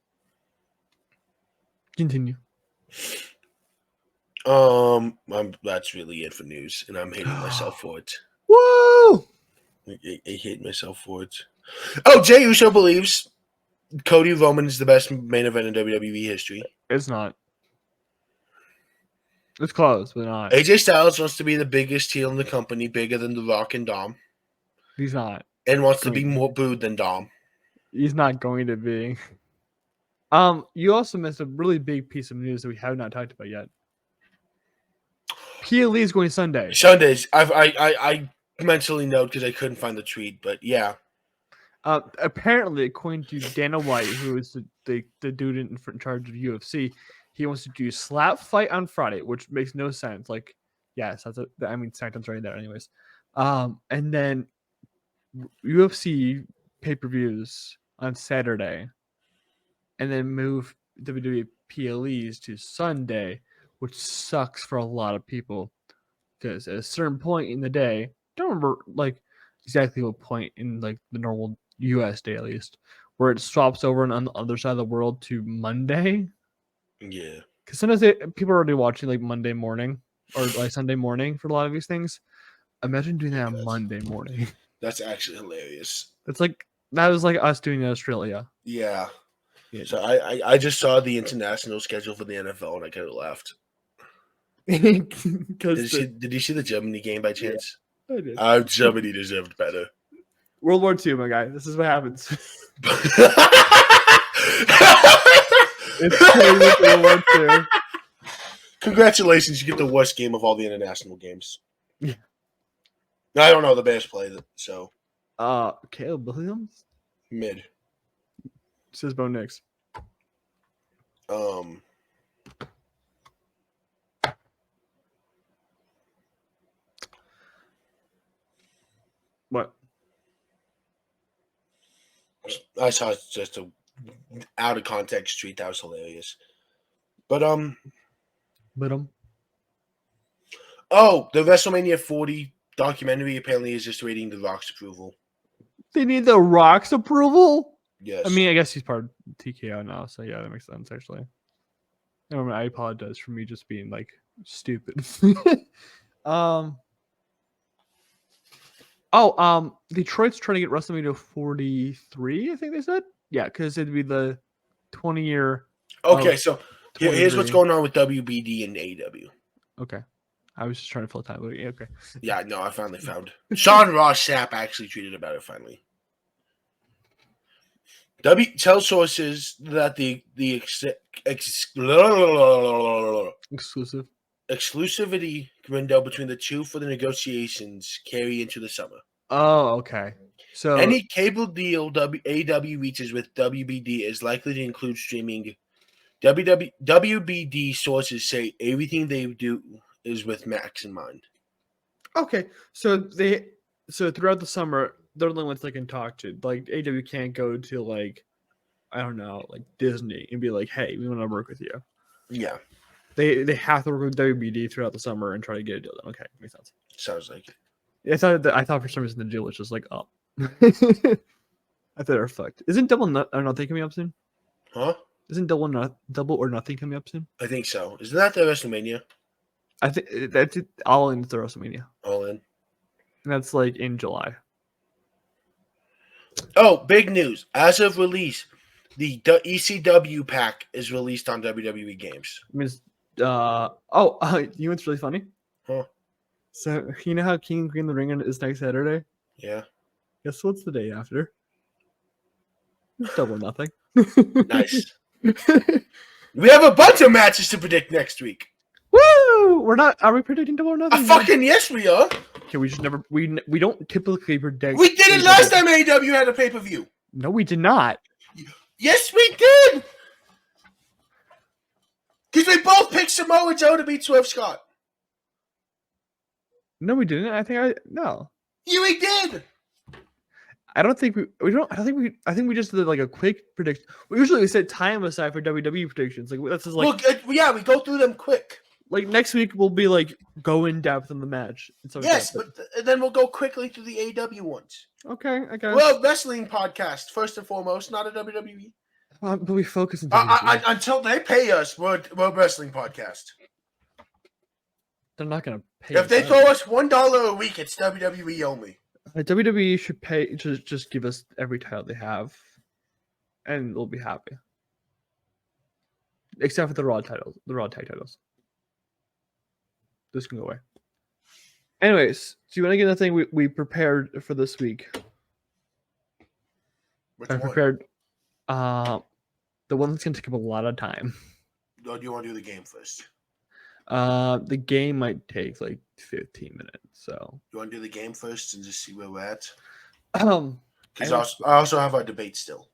Speaker 1: Continue.
Speaker 2: That's really it for news, and I'm hating myself for it.
Speaker 1: Woo!
Speaker 2: I hate myself for it. Oh, Jey Uso believes Cody Roman is the best main event in WWE history.
Speaker 1: It's not. It's close, but not.
Speaker 2: AJ Styles wants to be the biggest heel in the company, bigger than The Rock and Dom.
Speaker 1: He's not.
Speaker 2: And wants to be more booed than Dom.
Speaker 1: He's not going to be. You also missed a really big piece of news that we have not talked about yet. PLE is going Sunday.
Speaker 2: Sundays. I mentally note because I couldn't find the tweet, but yeah.
Speaker 1: Apparently, according to Dana White, who is the dude in charge of UFC, he wants to do slap fight on Friday, which makes no sense. Like, yes, SmackDown's right there, anyways. And then UFC pay-per-views on Saturday, and then move WWE PLEs to Sunday, which sucks for a lot of people because at a certain point in the day, don't remember like exactly what point in like the normal US day at least, where it swaps over on the other side of the world to Monday.
Speaker 2: Yeah,
Speaker 1: because sometimes people are already watching like Monday morning or like Sunday morning for a lot of these things. Imagine doing that on Monday morning.
Speaker 2: That's actually hilarious.
Speaker 1: That was like us doing in Australia.
Speaker 2: Yeah. So I just saw the international schedule for the NFL and I kind of laughed. Did you see the Germany game by chance?
Speaker 1: Yeah, I did.
Speaker 2: Germany deserved better.
Speaker 1: World War II, my guy. This is what happens. It's crazy. World War II.
Speaker 2: Congratulations, you get the worst game of all the international games.
Speaker 1: Yeah.
Speaker 2: I don't know the best play, so.
Speaker 1: Kaleb Williams?
Speaker 2: Mid.
Speaker 1: Says Bo Nix. What?
Speaker 2: I saw just a out of context tweet that was hilarious. But oh, the WrestleMania 40 documentary apparently is just waiting The Rock's approval.
Speaker 1: They need The Rock's approval?
Speaker 2: Yes.
Speaker 1: I mean, I guess he's part of TKO now, so yeah, that makes sense actually. I apologize for me just being like stupid. Detroit's trying to get WrestleMania 43. I think they said, yeah, because it'd be the 20-year.
Speaker 2: Okay, so here's what's
Speaker 1: 23.
Speaker 2: going on with WBD and AEW.
Speaker 1: Okay, I was just trying to fill time. Okay.
Speaker 2: Yeah, no, I finally found. Sean Ross Sapp actually tweeted about it finally. Tells sources that the exclusivity window between the two for the negotiations carry into the summer.
Speaker 1: Oh, okay. So
Speaker 2: any cable deal AEW reaches with WBD is likely to include streaming. WBD sources say everything they do is with Max in mind.
Speaker 1: Okay, so throughout the summer, they're the only ones they can talk to. Like AEW can't go to like, I don't know, like Disney and be like, "Hey, we want to work with you."
Speaker 2: Yeah,
Speaker 1: they have to work with WBD throughout the summer and try to get a deal done. Okay, makes sense.
Speaker 2: sounds like it.
Speaker 1: I thought for some reason the deal was just like up. I thought they were fucked. Isn't Double or Nothing coming up soon?
Speaker 2: Huh?
Speaker 1: Isn't Double or Nothing coming up soon?
Speaker 2: I think so. Isn't that the WrestleMania?
Speaker 1: I think that's it, all in the WrestleMania.
Speaker 2: All in.
Speaker 1: And that's like in July.
Speaker 2: Oh, big news! As of release, the ECW pack is released on WWE Games.
Speaker 1: You know what's really funny?
Speaker 2: Huh?
Speaker 1: So you know how King and Queen of the Ring is next Saturday?
Speaker 2: Yeah.
Speaker 1: Guess what's the day after? Double Nothing.
Speaker 2: Nice. We have a bunch of matches to predict next week.
Speaker 1: Woo! We're not. Are we predicting Double or Nothing?
Speaker 2: Fucking yes, we are.
Speaker 1: Okay, we just never. We don't typically predict.
Speaker 2: We did it last time AEW had a pay-per-view.
Speaker 1: No, we did not.
Speaker 2: Yes, we did. Because we both picked Samoa Joe to beat Swerve Scott.
Speaker 1: No, we didn't. I think no.
Speaker 2: Yeah, we did.
Speaker 1: I don't think we don't. I think we just did like a quick prediction. We set time aside for WWE predictions. Like that's just like.
Speaker 2: Well, we go through them quick.
Speaker 1: Like next week we'll be like go in depth in the match.
Speaker 2: Yes, but then we'll go quickly through the AEW ones.
Speaker 1: Okay, I guess.
Speaker 2: Well, wrestling podcast first and foremost, not a WWE.
Speaker 1: But we focus
Speaker 2: on until they pay us. We're a wrestling podcast.
Speaker 1: They're not gonna pay.
Speaker 2: If they throw us $1 a week, it's WWE only.
Speaker 1: WWE should pay just give us every title they have, and we'll be happy. Except for the Raw titles, the Raw tag titles. This can go away. Anyways, do you want to get the thing we prepared for this week? I prepared the one that's gonna take up a lot of time.
Speaker 2: Or do you want to do the game first?
Speaker 1: The game might take like 15 minutes. So
Speaker 2: you want to do the game first and just see where we're at?
Speaker 1: Because
Speaker 2: I also have our debate still.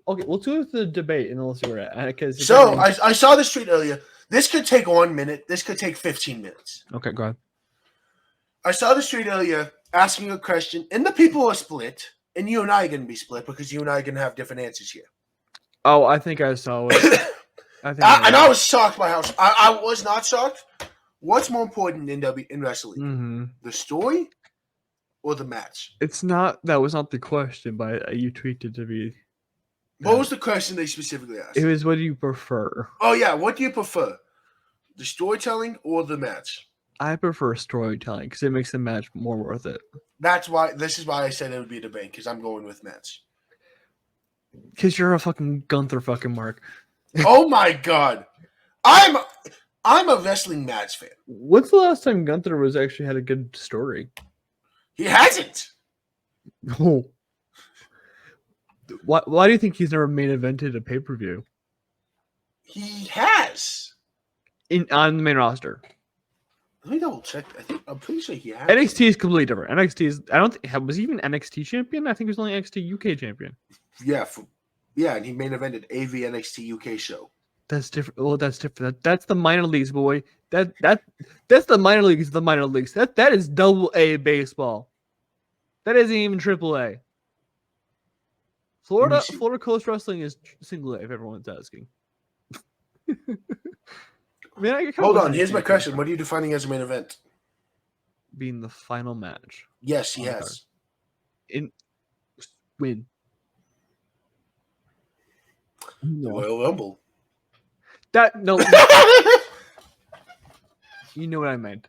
Speaker 1: Okay, we'll do the debate and we'll see where we're at.
Speaker 2: So I saw this tweet earlier. This could take 1 minute. This could take 15 minutes.
Speaker 1: Okay, go ahead.
Speaker 2: I saw this tweet earlier asking a question, and the people are split, and you and I are going to be split because you and I are going to have different answers here.
Speaker 1: Oh, I think I saw it.
Speaker 2: I was shocked by how I was not shocked. What's more important in wrestling?
Speaker 1: Mm-hmm.
Speaker 2: The story or the match?
Speaker 1: It's not. That was not the question, but you tweeted to be.
Speaker 2: What was the question they specifically asked?
Speaker 1: It was, what do you prefer?
Speaker 2: Oh, yeah. What do you prefer? The storytelling or the match?
Speaker 1: I prefer storytelling because it makes the match more worth it.
Speaker 2: This is why I said it would be a debate, because I'm going with match.
Speaker 1: Because you're a fucking Gunther fucking Mark.
Speaker 2: Oh, my God. I'm a wrestling match fan.
Speaker 1: When's the last time Gunther was actually had a good story?
Speaker 2: He hasn't.
Speaker 1: Oh. Why do you think he's never main evented a pay-per-view?
Speaker 2: He has.
Speaker 1: On the main roster.
Speaker 2: Let me double check. I'm pretty sure he has.
Speaker 1: NXT is completely different. NXT is. I don't think was he even NXT champion. I think he was only NXT UK champion.
Speaker 2: Yeah, and he main evented AV NXT UK show.
Speaker 1: That's different. Well, that's different. That's the minor leagues, boy. That's the minor leagues. The minor leagues. That is double A baseball. That isn't even triple A. Florida Coast Wrestling is single A. If everyone's asking.
Speaker 2: Hold on. Here's my question. What are you defining as a main event?
Speaker 1: Being the final match.
Speaker 2: Yes, he has.
Speaker 1: Win.
Speaker 2: The Royal Rumble.
Speaker 1: No. You know what I meant.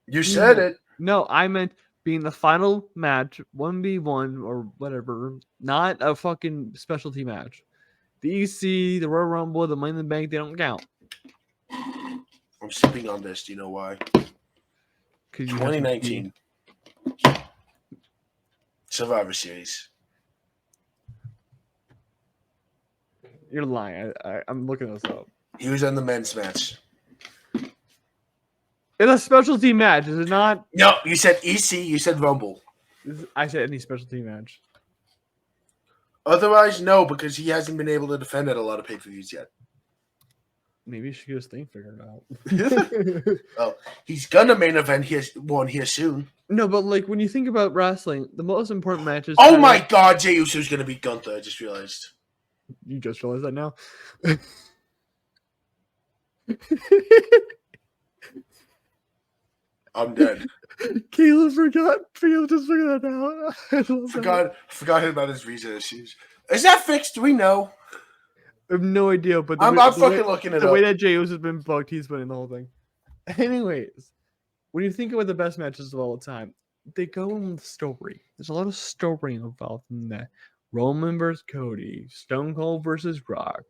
Speaker 2: You said it.
Speaker 1: No, I meant being the final match, 1v1 or whatever, not a fucking specialty match. The EC, the Royal Rumble, the Money in the Bank, they don't count.
Speaker 2: I'm sipping on this. Do you know why? 2019 Survivor Series.
Speaker 1: You're lying. I'm looking this up.
Speaker 2: He was in the men's match.
Speaker 1: It's a specialty match, is it not?
Speaker 2: No, you said EC. You said Rumble.
Speaker 1: I said any specialty match.
Speaker 2: Otherwise, no, because he hasn't been able to defend at a lot of pay-per-views yet.
Speaker 1: Maybe you should get his thing figured out.
Speaker 2: Oh, he's gonna main event here soon.
Speaker 1: No, but like when you think about wrestling, the most important matches.
Speaker 2: Oh my God, Jey Uso's gonna beat Gunther. I just realized.
Speaker 1: You just realized that now.
Speaker 2: I'm dead.
Speaker 1: Caleb forgot. Caleb just figured that out.
Speaker 2: Forgot about his visa issues. Is that fixed? Do we know?
Speaker 1: I have no idea, but
Speaker 2: I'm fucking looking it up.
Speaker 1: The way that Jey Uso has been booked, he's winning the whole thing. Anyways, when you think about the best matches of all time, they go in with story. There's a lot of story involved in that. Roman versus Cody, Stone Cold versus Rock,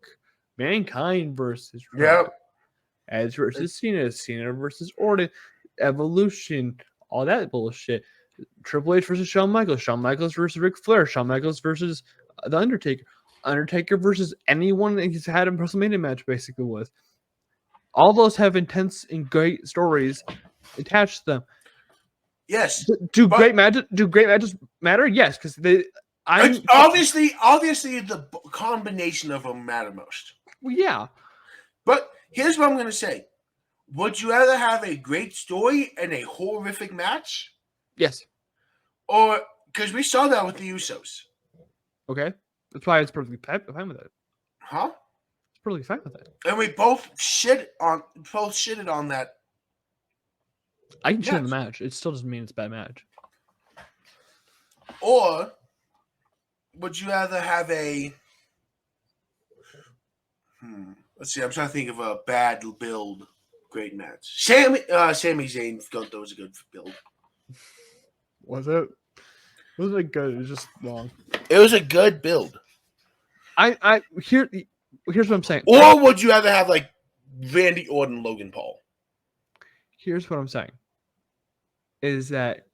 Speaker 1: Mankind versus Rock, Edge versus Cena, Cena versus Orton, Evolution, all that bullshit. Triple H versus Shawn Michaels versus Ric Flair, Shawn Michaels versus The Undertaker versus anyone he's had a WrestleMania match basically with. All those have intense and great stories attached to them.
Speaker 2: Yes.
Speaker 1: Do great matches matter? Yes, because
Speaker 2: obviously the combination of them matter most.
Speaker 1: Well, yeah.
Speaker 2: But here's what I'm gonna say. Would you rather have a great story and a horrific match?
Speaker 1: Yes.
Speaker 2: Or because we saw that with the Usos.
Speaker 1: Okay. That's why it's perfectly fine with it.
Speaker 2: Huh?
Speaker 1: It's perfectly fine with it.
Speaker 2: And we both shitted on that.
Speaker 1: I can shit on the match. It still doesn't mean it's a bad match.
Speaker 2: Or would you rather have a let's see, I'm trying to think of a bad build great match. Sami Zayn Gunther was a good build.
Speaker 1: Was it? Was it good? It was just long.
Speaker 2: It was a good build.
Speaker 1: Here's what I'm saying.
Speaker 2: Or would you rather have like Randy Orton, Logan Paul?
Speaker 1: Here's what I'm saying. Is that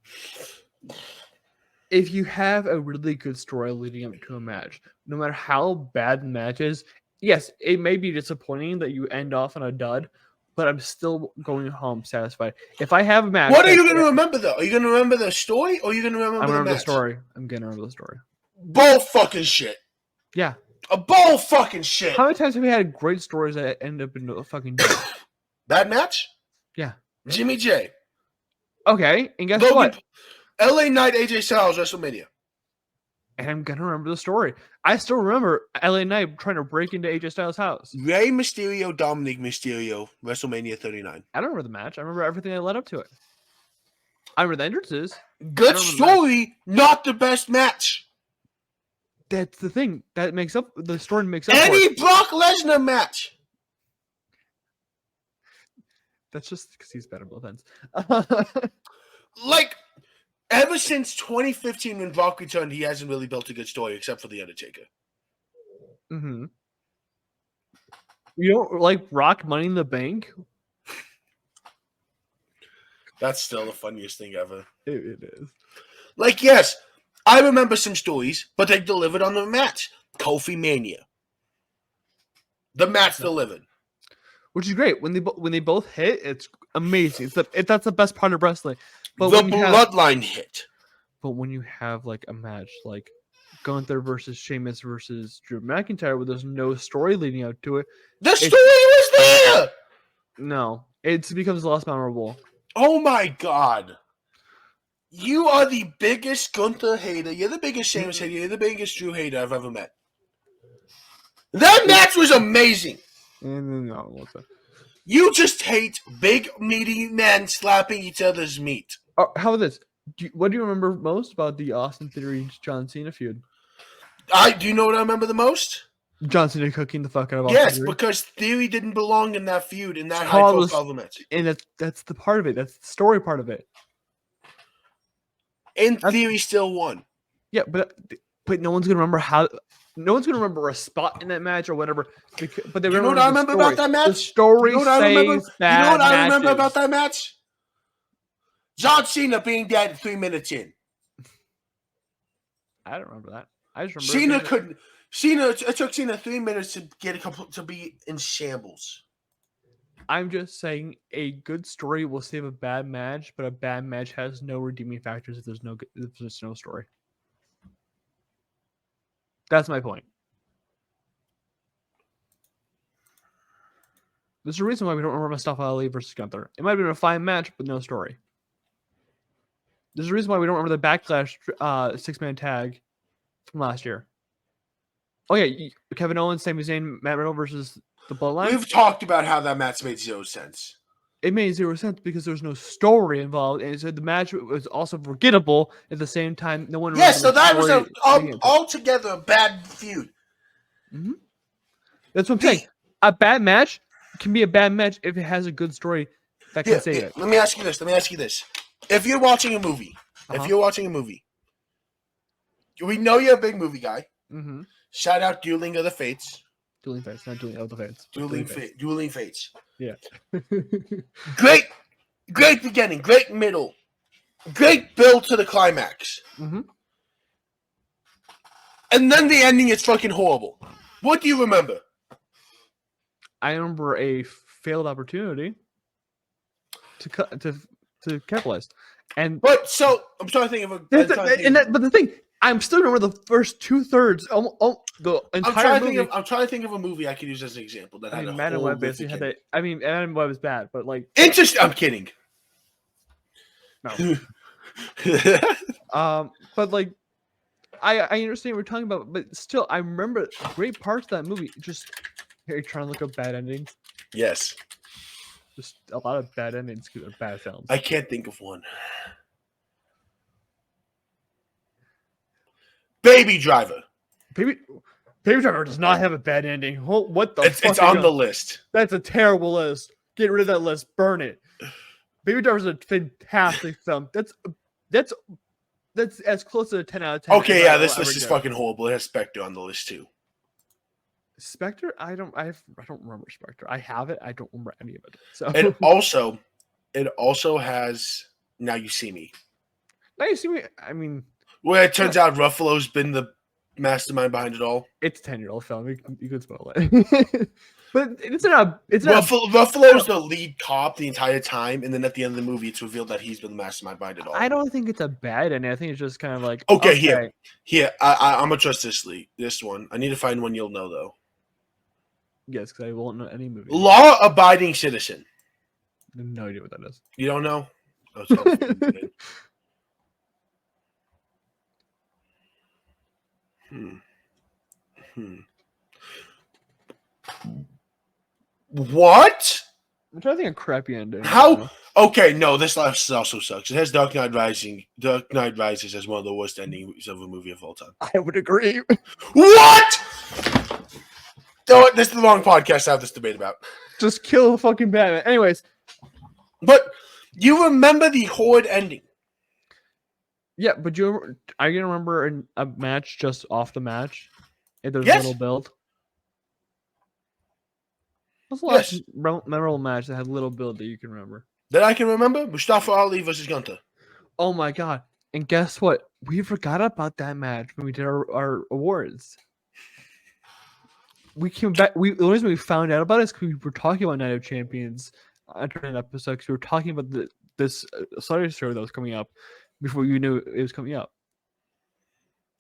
Speaker 1: if you have a really good story leading up to a match, no matter how bad the match is, yes, it may be disappointing that you end off on a dud, but I'm still going home satisfied. If I have a match,
Speaker 2: what are you going to remember though? Are you going to remember the story, or are you going to remember
Speaker 1: the story? I'm going to remember the story.
Speaker 2: Bull fucking shit.
Speaker 1: Yeah.
Speaker 2: A bull fucking shit.
Speaker 1: How many times have we had great stories that end up in a fucking dud?
Speaker 2: Bad match?
Speaker 1: Yeah.
Speaker 2: Jimmy J.
Speaker 1: Okay, and guess what?
Speaker 2: LA Knight, AJ Styles, WrestleMania.
Speaker 1: And I'm going to remember the story. I still remember LA Knight trying to break into AJ Styles' house.
Speaker 2: Rey Mysterio, Dominic Mysterio, WrestleMania 39.
Speaker 1: I don't remember the match. I remember everything that led up to it. I remember the entrances.
Speaker 2: Good story, not the best match.
Speaker 1: That's the thing. That makes up the story makes up
Speaker 2: any
Speaker 1: for it.
Speaker 2: Brock Lesnar match.
Speaker 1: That's just because he's better both ends.
Speaker 2: Like, ever since 2015 when Brock returned, he hasn't really built a good story except for The Undertaker.
Speaker 1: Mm-hmm. You don't like Brock Money in the Bank?
Speaker 2: That's still the funniest thing ever.
Speaker 1: It is.
Speaker 2: Like, yes, I remember some stories, but they delivered on the match. Kofi Mania. The match delivered. Which
Speaker 1: is great. When they both hit, it's amazing. That's the best part of wrestling. But
Speaker 2: the bloodline hit.
Speaker 1: But when you have like a match like Gunther versus Sheamus versus Drew McIntyre where there's no story leading up to it.
Speaker 2: The story was there!
Speaker 1: No. It becomes less memorable.
Speaker 2: Oh my God. You are the biggest Gunther hater. You're the biggest Sheamus hater. You're the biggest Drew hater I've ever met. That match was amazing.
Speaker 1: No,
Speaker 2: you just hate big, meaty men slapping each other's meat.
Speaker 1: How about this? What do you remember most about the Austin Theory John Cena feud?
Speaker 2: Do you know what I remember the most?
Speaker 1: John Cena cooking the fuck out of Austin
Speaker 2: Yes,
Speaker 1: Theory.
Speaker 2: because Theory didn't belong in that feud, in that
Speaker 1: It's
Speaker 2: high
Speaker 1: called
Speaker 2: profile match.
Speaker 1: And that's the part of it. That's the story part of it.
Speaker 2: In Theory still won.
Speaker 1: Yeah, but no one's gonna remember how. No one's gonna remember a spot in that match or whatever. But they
Speaker 2: You know what I remember about that match?
Speaker 1: The story
Speaker 2: you know what I remember?
Speaker 1: saves bad
Speaker 2: You know what I
Speaker 1: matches.
Speaker 2: remember about that match? John Cena being dead 3 minutes in.
Speaker 1: I don't remember that. I just remember
Speaker 2: It took Cena 3 minutes to get to be in shambles.
Speaker 1: I'm just saying a good story will save a bad match, but a bad match has no redeeming factors if there's no story. That's my point. There's a reason why we don't remember Mustafa Ali versus Gunther. It might have been a fine match, but no story. There's a reason why we don't remember the Backlash 6-man tag from last year. Oh yeah, Kevin Owens, Sami Zayn, Matt Riddle versus the Bloodline.
Speaker 2: We've talked about how that match made 0 sense.
Speaker 1: It made 0 sense because there's no story involved, and so the match was also forgettable. At the same time, no one.
Speaker 2: Yes, so that was altogether a bad feud.
Speaker 1: Mm-hmm. That's what I'm saying. A bad match can be a bad match if it has a good story that can save it.
Speaker 2: Let me ask you this. If you're watching a movie, we know you're a big movie guy.
Speaker 1: Mm-hmm.
Speaker 2: Shout out Dueling of the Fates.
Speaker 1: Dueling Fates, not Dueling of the Fates.
Speaker 2: Dueling Fates.
Speaker 1: Yeah.
Speaker 2: Great beginning, great middle, great build to the climax.
Speaker 1: Mm-hmm.
Speaker 2: And then the ending is fucking horrible. What do you remember?
Speaker 1: I remember a failed opportunity to capitalize.
Speaker 2: But so I'm trying to think of a.
Speaker 1: But the thing, I'm still remember the first 2/3. The entire movie.
Speaker 2: I'm trying to think of a movie I could use as an example that had a
Speaker 1: Madden Web basically had that. I mean, Madden Web is bad, but like
Speaker 2: interesting. I'm kidding.
Speaker 1: No. But like, I understand what we're talking about, but still, I remember great parts of that movie. Just here, trying to look up bad endings.
Speaker 2: Yes.
Speaker 1: Just a lot of bad endings because of bad films.
Speaker 2: I can't think of one. Baby Driver.
Speaker 1: Baby Driver does not have a bad ending. What the fuck?
Speaker 2: It's on the list.
Speaker 1: That's a terrible list. Get rid of that list. Burn it. Baby Driver's a fantastic film. That's as close to a 10 out of 10.
Speaker 2: Okay, yeah, this list is fucking horrible. It has Spectre on the list too.
Speaker 1: Spectre? I don't remember Spectre. I have it. I don't remember any of it. So
Speaker 2: it also has Now You See Me.
Speaker 1: Now You See Me. I mean,
Speaker 2: well, it turns out Ruffalo's been the mastermind behind it all.
Speaker 1: It's a 10-year-old film. You could spoil it. But it's not.
Speaker 2: Ruffalo's the lead cop the entire time, and then at the end of the movie, it's revealed that he's been the mastermind behind it all.
Speaker 1: I don't think it's a bad ending. I think it's just kind of like
Speaker 2: okay. Here. I'm gonna trust this one. I need to find one you'll know though.
Speaker 1: Yes, because I won't know any movie.
Speaker 2: Law-abiding citizen.
Speaker 1: I have no idea what that is.
Speaker 2: You don't know? Oh, What?
Speaker 1: I'm trying to think of crappy ending.
Speaker 2: How? Okay, no, this also sucks. It has Dark Knight Rising. Dark Knight Rises as one of the worst endings of a movie of all time.
Speaker 1: I would agree.
Speaker 2: What? No, this is the wrong podcast to have this debate about.
Speaker 1: Just kill fucking Batman. Anyways.
Speaker 2: But you remember the Horde ending.
Speaker 1: Yeah, but are you gonna remember a match just off the match? If there's a little build. What's the last memorable match that had little build that you can remember?
Speaker 2: That I can remember? Mustafa Ali versus Gunther.
Speaker 1: Oh my god. And guess what? We forgot about that match when we did our awards. We came back. The only reason we found out about it is because we were talking about Night of Champions during an episode. Because we were talking about this Saudi show that was coming up before you knew it was coming up.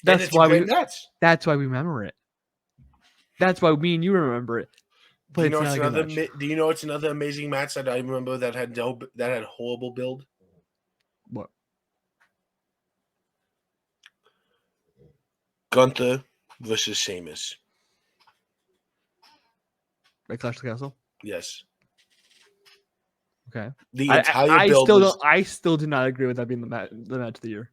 Speaker 1: That's why we remember it. That's why me and you remember it. But
Speaker 2: do you know it's another amazing match that I remember that had horrible build?
Speaker 1: What?
Speaker 2: Gunther versus Sheamus.
Speaker 1: At Clash of the Castle?
Speaker 2: Yes.
Speaker 1: Okay.
Speaker 2: The entire build.
Speaker 1: I still do not agree with that being the match of the year.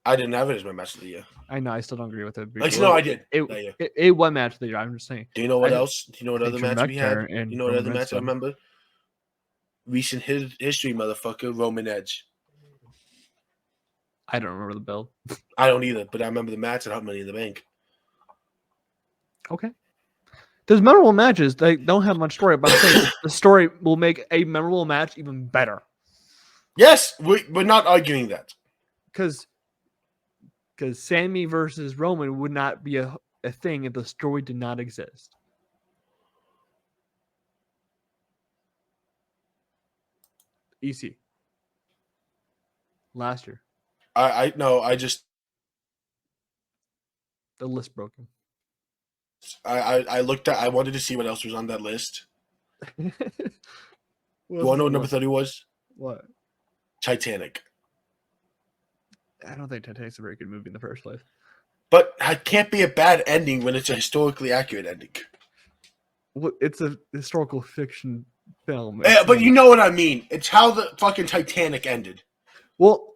Speaker 2: I didn't have it as my match of the year.
Speaker 1: I know. I still don't agree with it.
Speaker 2: Actually, no, I did.
Speaker 1: It won match of the year. I'm just saying.
Speaker 2: Do you know what else? Do you know what other match we had?
Speaker 1: And
Speaker 2: you know what other match I remember? Recent history, motherfucker. Roman Edge.
Speaker 1: I don't remember the build.
Speaker 2: I don't either, but I remember the match at Hot Money in the Bank.
Speaker 1: Okay. There's memorable matches. They don't have much story, but I'm saying the story will make a memorable match even better.
Speaker 2: Yes, we're not arguing that.
Speaker 1: Because Sammy versus Roman would not be a thing if the story did not exist. EC. Last year.
Speaker 2: I know. I just
Speaker 1: the list broken.
Speaker 2: I looked at. I wanted to see what else was on that list. You want to know what number 30 was?
Speaker 1: What?
Speaker 2: Titanic.
Speaker 1: I don't think Titanic's a very good movie in the first place.
Speaker 2: But it can't be a bad ending when it's a historically accurate ending.
Speaker 1: Well, it's a historical fiction film.
Speaker 2: Yeah, but you know what I mean. It's how the fucking Titanic ended.
Speaker 1: Well,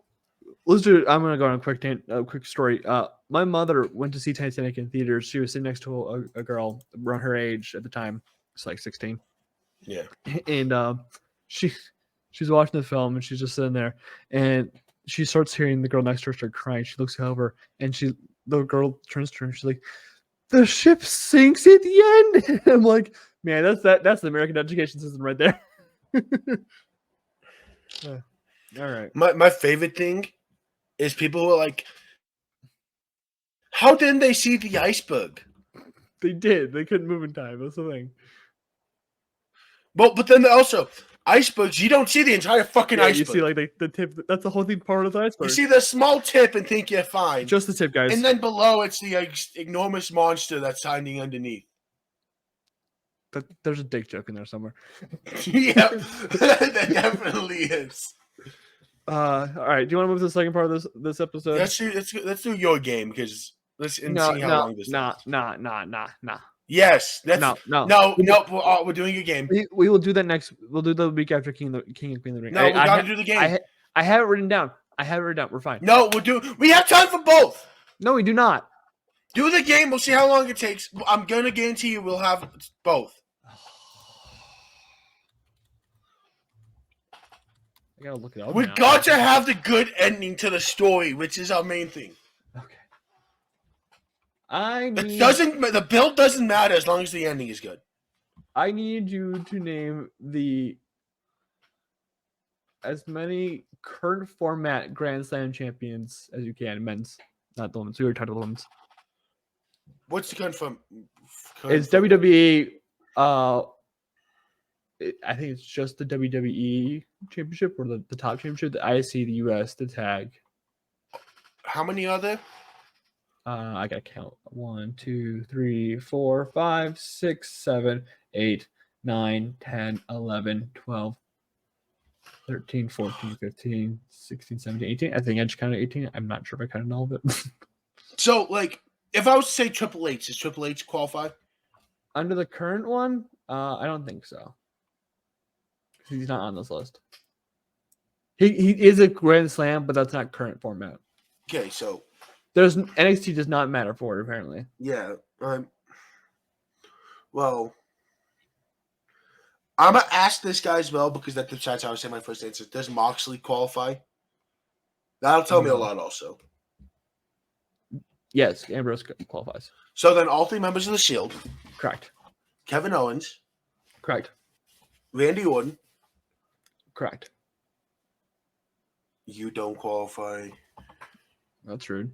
Speaker 1: let's do it. I'm gonna go on a quick story. My mother went to see Titanic in theaters. She was sitting next to a girl around her age at the time. It's like 16.
Speaker 2: Yeah.
Speaker 1: And she's watching the film and she's just sitting there and she starts hearing the girl next to her start crying. She looks over and the girl turns to her and she's like, "The ship sinks at the end." I'm like, man, that's the American education system right there. All right.
Speaker 2: My favorite thing is people who are like, how didn't they see the iceberg?
Speaker 1: They did. They couldn't move in time. That's the thing.
Speaker 2: But then also, icebergs, you don't see the entire fucking iceberg.
Speaker 1: You see like the tip. That's the whole thing part of the iceberg.
Speaker 2: You see the small tip and think you're fine.
Speaker 1: Just the tip, guys.
Speaker 2: And then below, it's the enormous monster that's hiding underneath.
Speaker 1: There's a dick joke in there somewhere.
Speaker 2: Yeah, there definitely is.
Speaker 1: All right. Do you want to move to the second part of this episode?
Speaker 2: Let's do your game because see how long this is.
Speaker 1: Nah.
Speaker 2: Yes.
Speaker 1: No.
Speaker 2: We're doing a game.
Speaker 1: We will do that next. We'll do the week after King and Queen of the Ring.
Speaker 2: No, we gotta do the game.
Speaker 1: I have it written down. We're fine.
Speaker 2: No, we have time for both.
Speaker 1: No, we do not.
Speaker 2: Do the game. We'll see how long it takes. I'm gonna guarantee you we'll have both.
Speaker 1: I gotta look it up.
Speaker 2: We got to have the good ending to the story, which is our main thing.
Speaker 1: Okay.
Speaker 2: The build doesn't matter as long as the ending is good.
Speaker 1: I need you to name as many current format Grand Slam champions as you can. Men's, not the women's. We already talked about the women's.
Speaker 2: What's the current format?
Speaker 1: It's WWE. I think it's just the WWE championship or the top championship, the IC, the US, the tag.
Speaker 2: How many are there?
Speaker 1: I gotta count. 1, 2, 3, 4, 5, 6, 7, 8, 9, 10, 11, 12, 13, 14, 15, 16, 17, 18. I think I just counted 18. I'm not sure if I counted all of it.
Speaker 2: So, like, if I was to say Triple H, does Triple H qualify?
Speaker 1: Under the current one? I don't think so. He's not on this list. He is a Grand Slam, but that's not current format.
Speaker 2: Okay, so
Speaker 1: NXT does not matter for it, apparently.
Speaker 2: Yeah. Well, I'm gonna ask this guy as well because that's how I say my first answer. Does Moxley qualify? That'll tell me a lot also.
Speaker 1: Yes, Ambrose qualifies.
Speaker 2: So then all three members of the Shield.
Speaker 1: Correct.
Speaker 2: Kevin Owens.
Speaker 1: Correct.
Speaker 2: Randy Orton.
Speaker 1: Correct.
Speaker 2: You don't qualify.
Speaker 1: That's rude.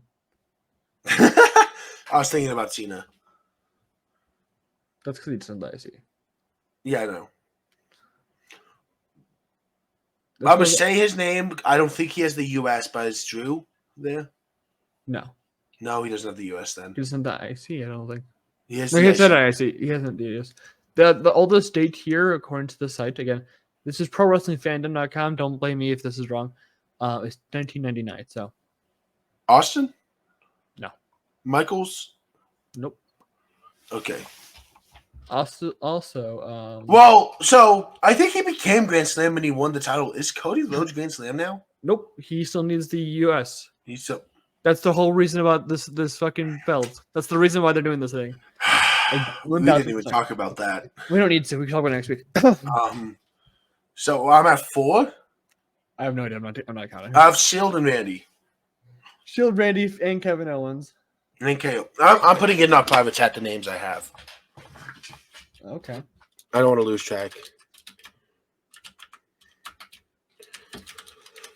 Speaker 2: I was thinking about Cena.
Speaker 1: That's because he doesn't let I see.
Speaker 2: Yeah, I know. I'm going to say his name. I don't think he has the U.S., but is Drew there?
Speaker 1: No.
Speaker 2: No, he doesn't have the U.S. then.
Speaker 1: He doesn't have the IC, I don't think.
Speaker 2: He has
Speaker 1: he said IC. He hasn't the U.S. The oldest date here, according to the site, again, this is ProWrestlingFandom.com. Don't blame me if this is wrong. It's 1999, so.
Speaker 2: Austin?
Speaker 1: No.
Speaker 2: Michaels?
Speaker 1: Nope.
Speaker 2: Okay.
Speaker 1: Also,
Speaker 2: well, so I think he became Grand Slam when he won the title. Is Cody Rhodes Grand Slam now?
Speaker 1: Nope. He still needs the U.S. That's the whole reason about this fucking belt. That's the reason why they're doing this thing.
Speaker 2: We didn't even talk about that.
Speaker 1: We don't need to. We can talk about it next week.
Speaker 2: So I'm at 4.
Speaker 1: I have no idea. I'm not counting.
Speaker 2: I have Shield and Randy.
Speaker 1: Shield, Randy, and Kevin Owens.
Speaker 2: And KO. I'm putting in our private chat the names I have.
Speaker 1: Okay.
Speaker 2: I don't want to lose track.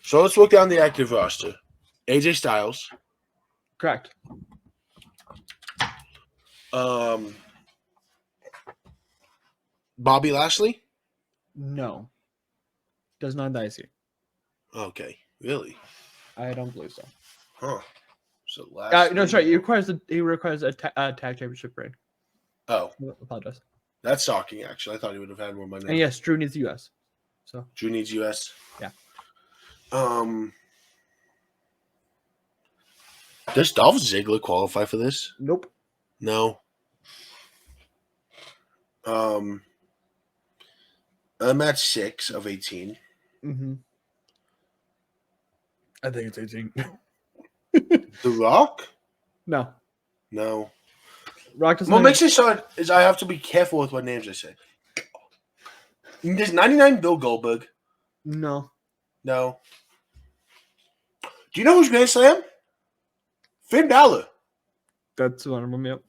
Speaker 2: So let's look down the active roster. AJ Styles.
Speaker 1: Correct.
Speaker 2: Bobby Lashley?
Speaker 1: No. Does not dicey.
Speaker 2: Okay. Really?
Speaker 1: I don't believe so.
Speaker 2: Huh. So Lashley.
Speaker 1: No, sorry. He requires a tag championship reign.
Speaker 2: Oh.
Speaker 1: I apologize.
Speaker 2: That's shocking, actually. I thought he would have had more money.
Speaker 1: And yes, Drew needs the US. So
Speaker 2: Drew needs US.
Speaker 1: Yeah.
Speaker 2: Does Dolph Ziggler qualify for this?
Speaker 1: Nope.
Speaker 2: No. I'm at 6 of 18.
Speaker 1: Mm-hmm. I think it's 18.
Speaker 2: The Rock?
Speaker 1: No.
Speaker 2: No.
Speaker 1: Rock doesn't.
Speaker 2: What makes it hard is I have to be careful with what names I say. There's 99 Bill Goldberg.
Speaker 1: No.
Speaker 2: No. Do you know who's Grand Slam? Finn Balor.
Speaker 1: That's one of them, yep.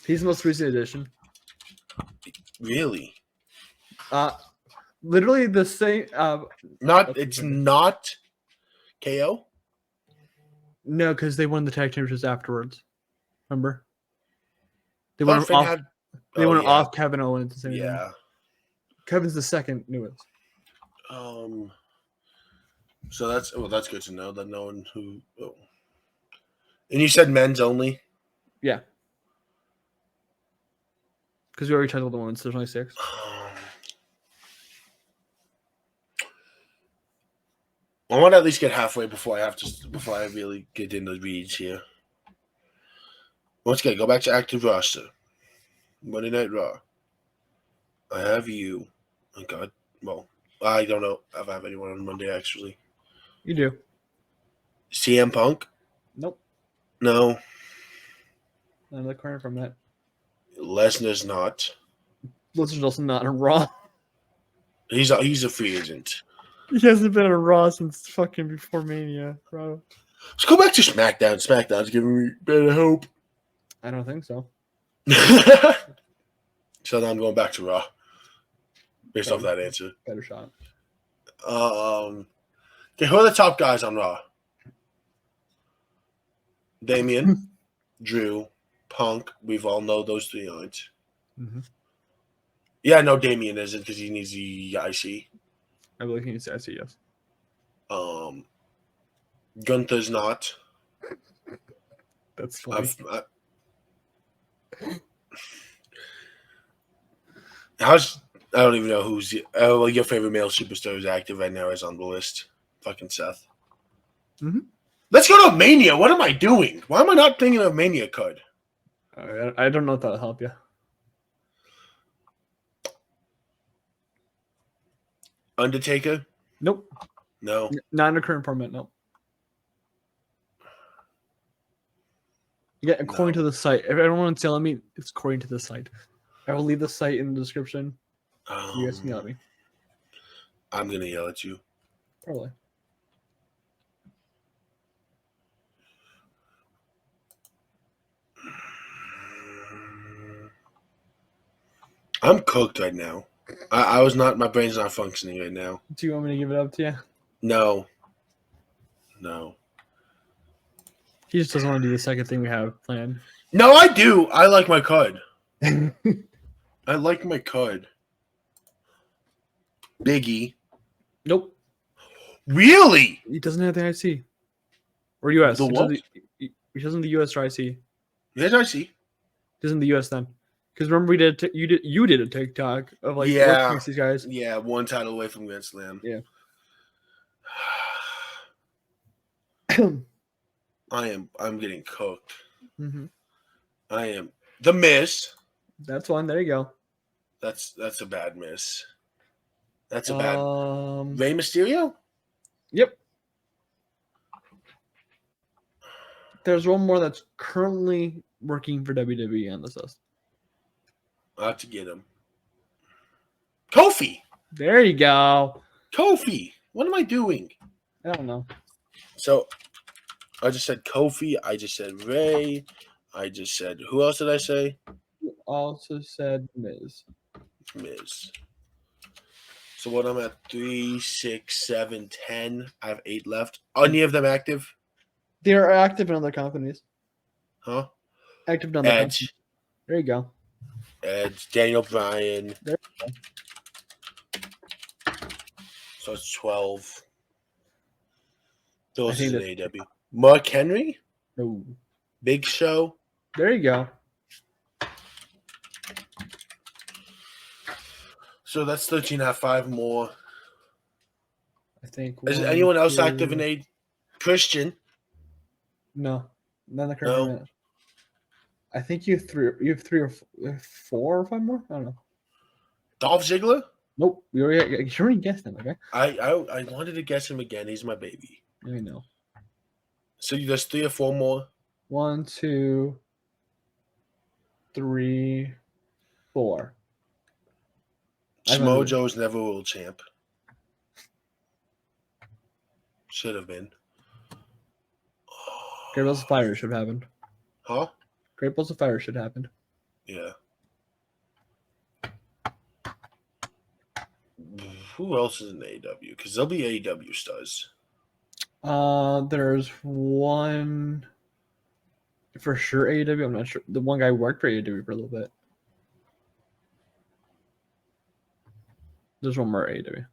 Speaker 1: He's the most recent addition.
Speaker 2: Really?
Speaker 1: Literally the same.
Speaker 2: It's not KO?
Speaker 1: No, because they won the tag championships afterwards. Remember? They won off Kevin Owens.
Speaker 2: Yeah.
Speaker 1: Kevin's the second newest.
Speaker 2: So that's good to know that no one who. Oh. And you said men's only?
Speaker 1: Yeah. Because we already titled the women's. There's only 6.
Speaker 2: I want to at least get halfway before I really get into the reads here. Once again, go back to active roster. Monday Night Raw. I have you. Oh God. Well, I don't know if I have anyone on Monday actually.
Speaker 1: You do.
Speaker 2: CM Punk?
Speaker 1: Nope.
Speaker 2: No.
Speaker 1: None of the corner from that.
Speaker 2: Lesnar's not.
Speaker 1: Lesnar's also not on Raw.
Speaker 2: He's a free agent.
Speaker 1: He hasn't been on Raw since fucking before Mania, bro.
Speaker 2: Let's go back to SmackDown. SmackDown's giving me better hope.
Speaker 1: I don't think so.
Speaker 2: So now I'm going back to Raw. Based off that answer.
Speaker 1: Better shot.
Speaker 2: Okay, who are the top guys on Raw? Damian, Drew, Punk. We've all know those 3 aren't.
Speaker 1: Mm-hmm.
Speaker 2: Yeah, no, Damian isn't because he needs the IC.
Speaker 1: I believe he needs the IC, yes.
Speaker 2: Gunther's not.
Speaker 1: That's funny.
Speaker 2: I don't even know who's your favorite male superstar who's active right now is on the list. Fucking Seth.
Speaker 1: Mm-hmm.
Speaker 2: Let's go to Mania. What am I doing? Why am I not thinking of Mania card?
Speaker 1: I don't know if that'll help you.
Speaker 2: Undertaker?
Speaker 1: Nope.
Speaker 2: No.
Speaker 1: Not in the current format, no. Yeah, according to the site. If everyone's telling me, it's according to the site. I will leave the site in the description. You guys can yell at me.
Speaker 2: I'm going to yell at you.
Speaker 1: Probably.
Speaker 2: I'm cooked right now. My brain's not functioning right now.
Speaker 1: Do you want me to give it up to you?
Speaker 2: No.
Speaker 1: He just doesn't want to do the second thing we have planned.
Speaker 2: No, I do. I like my card. I like my card. Biggie.
Speaker 1: Nope.
Speaker 2: Really?
Speaker 1: He doesn't have the IC. Or US.
Speaker 2: The what?
Speaker 1: He doesn't have the US or IC.
Speaker 2: Yes, I see.
Speaker 1: He doesn't have the US then. Because remember you did a TikTok of like
Speaker 2: what
Speaker 1: makes these guys.
Speaker 2: Yeah, 1 title away from Grand Slam.
Speaker 1: Yeah.
Speaker 2: I'm getting cooked.
Speaker 1: Mm-hmm.
Speaker 2: I am. The Miz.
Speaker 1: That's one. There you go.
Speaker 2: That's a bad miss. That's a bad. Rey Mysterio?
Speaker 1: Yep. There's one more that's currently working for WWE on this list.
Speaker 2: I'll have to get him. Kofi.
Speaker 1: There you go.
Speaker 2: Kofi. What am I doing?
Speaker 1: I don't know.
Speaker 2: So, I just said Kofi. I just said Ray. I just said, who else did I say?
Speaker 1: You also said Miz.
Speaker 2: Miz. So what I'm at 3, 6, 7, 10. I have 8 left. Any of them active?
Speaker 1: They're active in other companies.
Speaker 2: Huh?
Speaker 1: Active in other companies.
Speaker 2: Edge.
Speaker 1: There you go.
Speaker 2: Edge. Daniel Bryan.
Speaker 1: There you go.
Speaker 2: So it's 12.
Speaker 1: I
Speaker 2: Those
Speaker 1: think
Speaker 2: is an AW. Mark Henry.
Speaker 1: No.
Speaker 2: Big Show.
Speaker 1: There you go.
Speaker 2: So that's 13. I have 5 more.
Speaker 1: I think.
Speaker 2: Is
Speaker 1: 1,
Speaker 2: anyone else
Speaker 1: 2...
Speaker 2: active in a Christian?
Speaker 1: No, not in the current minute. I think you have 3 or 4 or 5 more. I don't know.
Speaker 2: Dolph Ziggler?
Speaker 1: Nope. You already guessed him. Okay.
Speaker 2: I wanted to guess him again. He's my baby.
Speaker 1: I know.
Speaker 2: So there's 3 or 4 more.
Speaker 1: 1, 2, 3, 4.
Speaker 2: Samoa Joe's never world champ. Should have been.
Speaker 1: Great Balls of Fire should have happened.
Speaker 2: Huh?
Speaker 1: Great Balls of Fire should have happened.
Speaker 2: Yeah. Who else is in AEW? Because there'll be AEW stars.
Speaker 1: There's one for sure AEW. I'm not sure. The one guy worked for AEW for a little bit. There's one more AEW.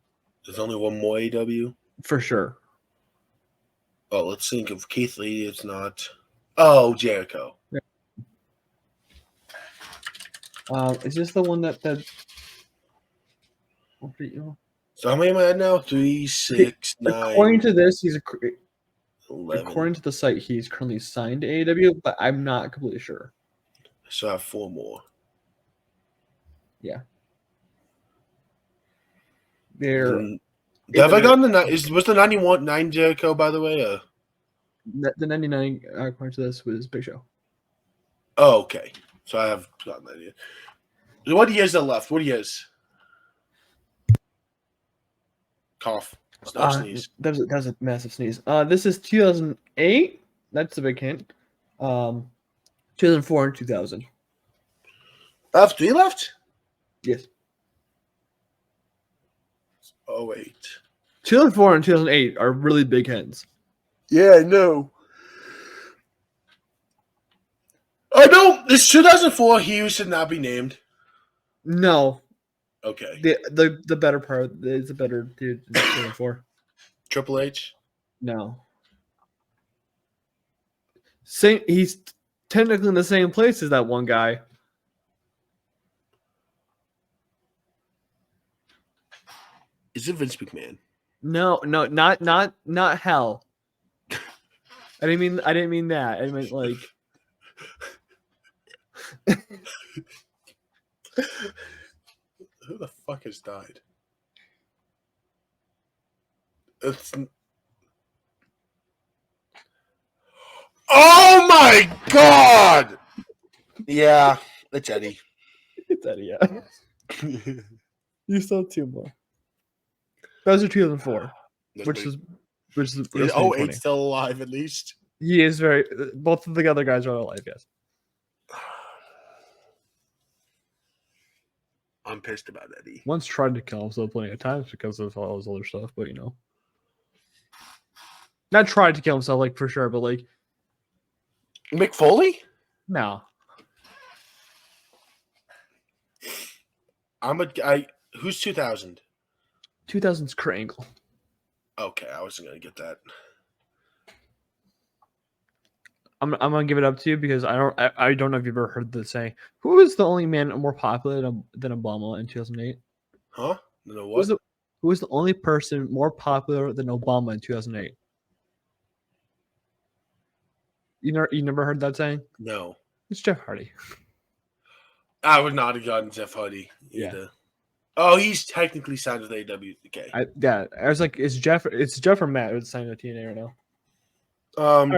Speaker 2: There's only one more AEW?
Speaker 1: For sure.
Speaker 2: Oh, let's think of Keith Lee. It's not. Oh, Jericho.
Speaker 1: Yeah. Is this the one that
Speaker 2: So how many am I at now? 3, 6, 9.
Speaker 1: According to this,
Speaker 2: 11.
Speaker 1: According to the site, he's currently signed to AEW, but I'm not completely sure.
Speaker 2: So I have 4 more.
Speaker 1: Yeah. They're
Speaker 2: have I gotten was the 91 Jericho, by the way?
Speaker 1: The 99 according to this was Big Show.
Speaker 2: Oh, okay. So I have gotten that idea. What years are left? What years? Cough. Sneeze.
Speaker 1: That was a massive sneeze. This is 2008. That's a big hint. 2004 and 2000.
Speaker 2: I have 3 left?
Speaker 1: Yes.
Speaker 2: Oh, wait.
Speaker 1: 2004 and 2008 are really big hints.
Speaker 2: Yeah, I know. I know. It's 2004. He should not be named.
Speaker 1: No.
Speaker 2: Okay.
Speaker 1: The better part is the better dude in 2004.
Speaker 2: Triple H?
Speaker 1: No. He's technically in the same place as that one guy.
Speaker 2: Is it Vince McMahon?
Speaker 1: No, not hell. I didn't mean that. I meant like
Speaker 2: who the fuck has died? It's oh my god! Yeah, it's Eddie.
Speaker 1: It's Eddie, yeah. You still have 2 more. Those are 2004, which is
Speaker 2: 08 still alive at least.
Speaker 1: He is very. Both of the other guys are alive. Yes.
Speaker 2: I'm pissed about Eddie.
Speaker 1: Once tried to kill himself plenty of times because of all his other stuff, but not tried to kill himself like for sure, but like
Speaker 2: Mick Foley.
Speaker 1: No.
Speaker 2: Who's 2000?
Speaker 1: 2000's Kurt Angle.
Speaker 2: Okay, I wasn't gonna get that.
Speaker 1: I'm gonna give it up to you because I don't know if you've ever heard the saying. Who was the only man more popular than Obama in 2008?
Speaker 2: Huh? No, what?
Speaker 1: Who was the only person more popular than Obama in 2008? You never heard that saying?
Speaker 2: No.
Speaker 1: It's Jeff Hardy.
Speaker 2: I would not have gotten Jeff Hardy either.
Speaker 1: Yeah.
Speaker 2: Oh, he's technically signed with AW. Okay.
Speaker 1: I was like, it's Jeff or Matt who's signed with TNA right now. right.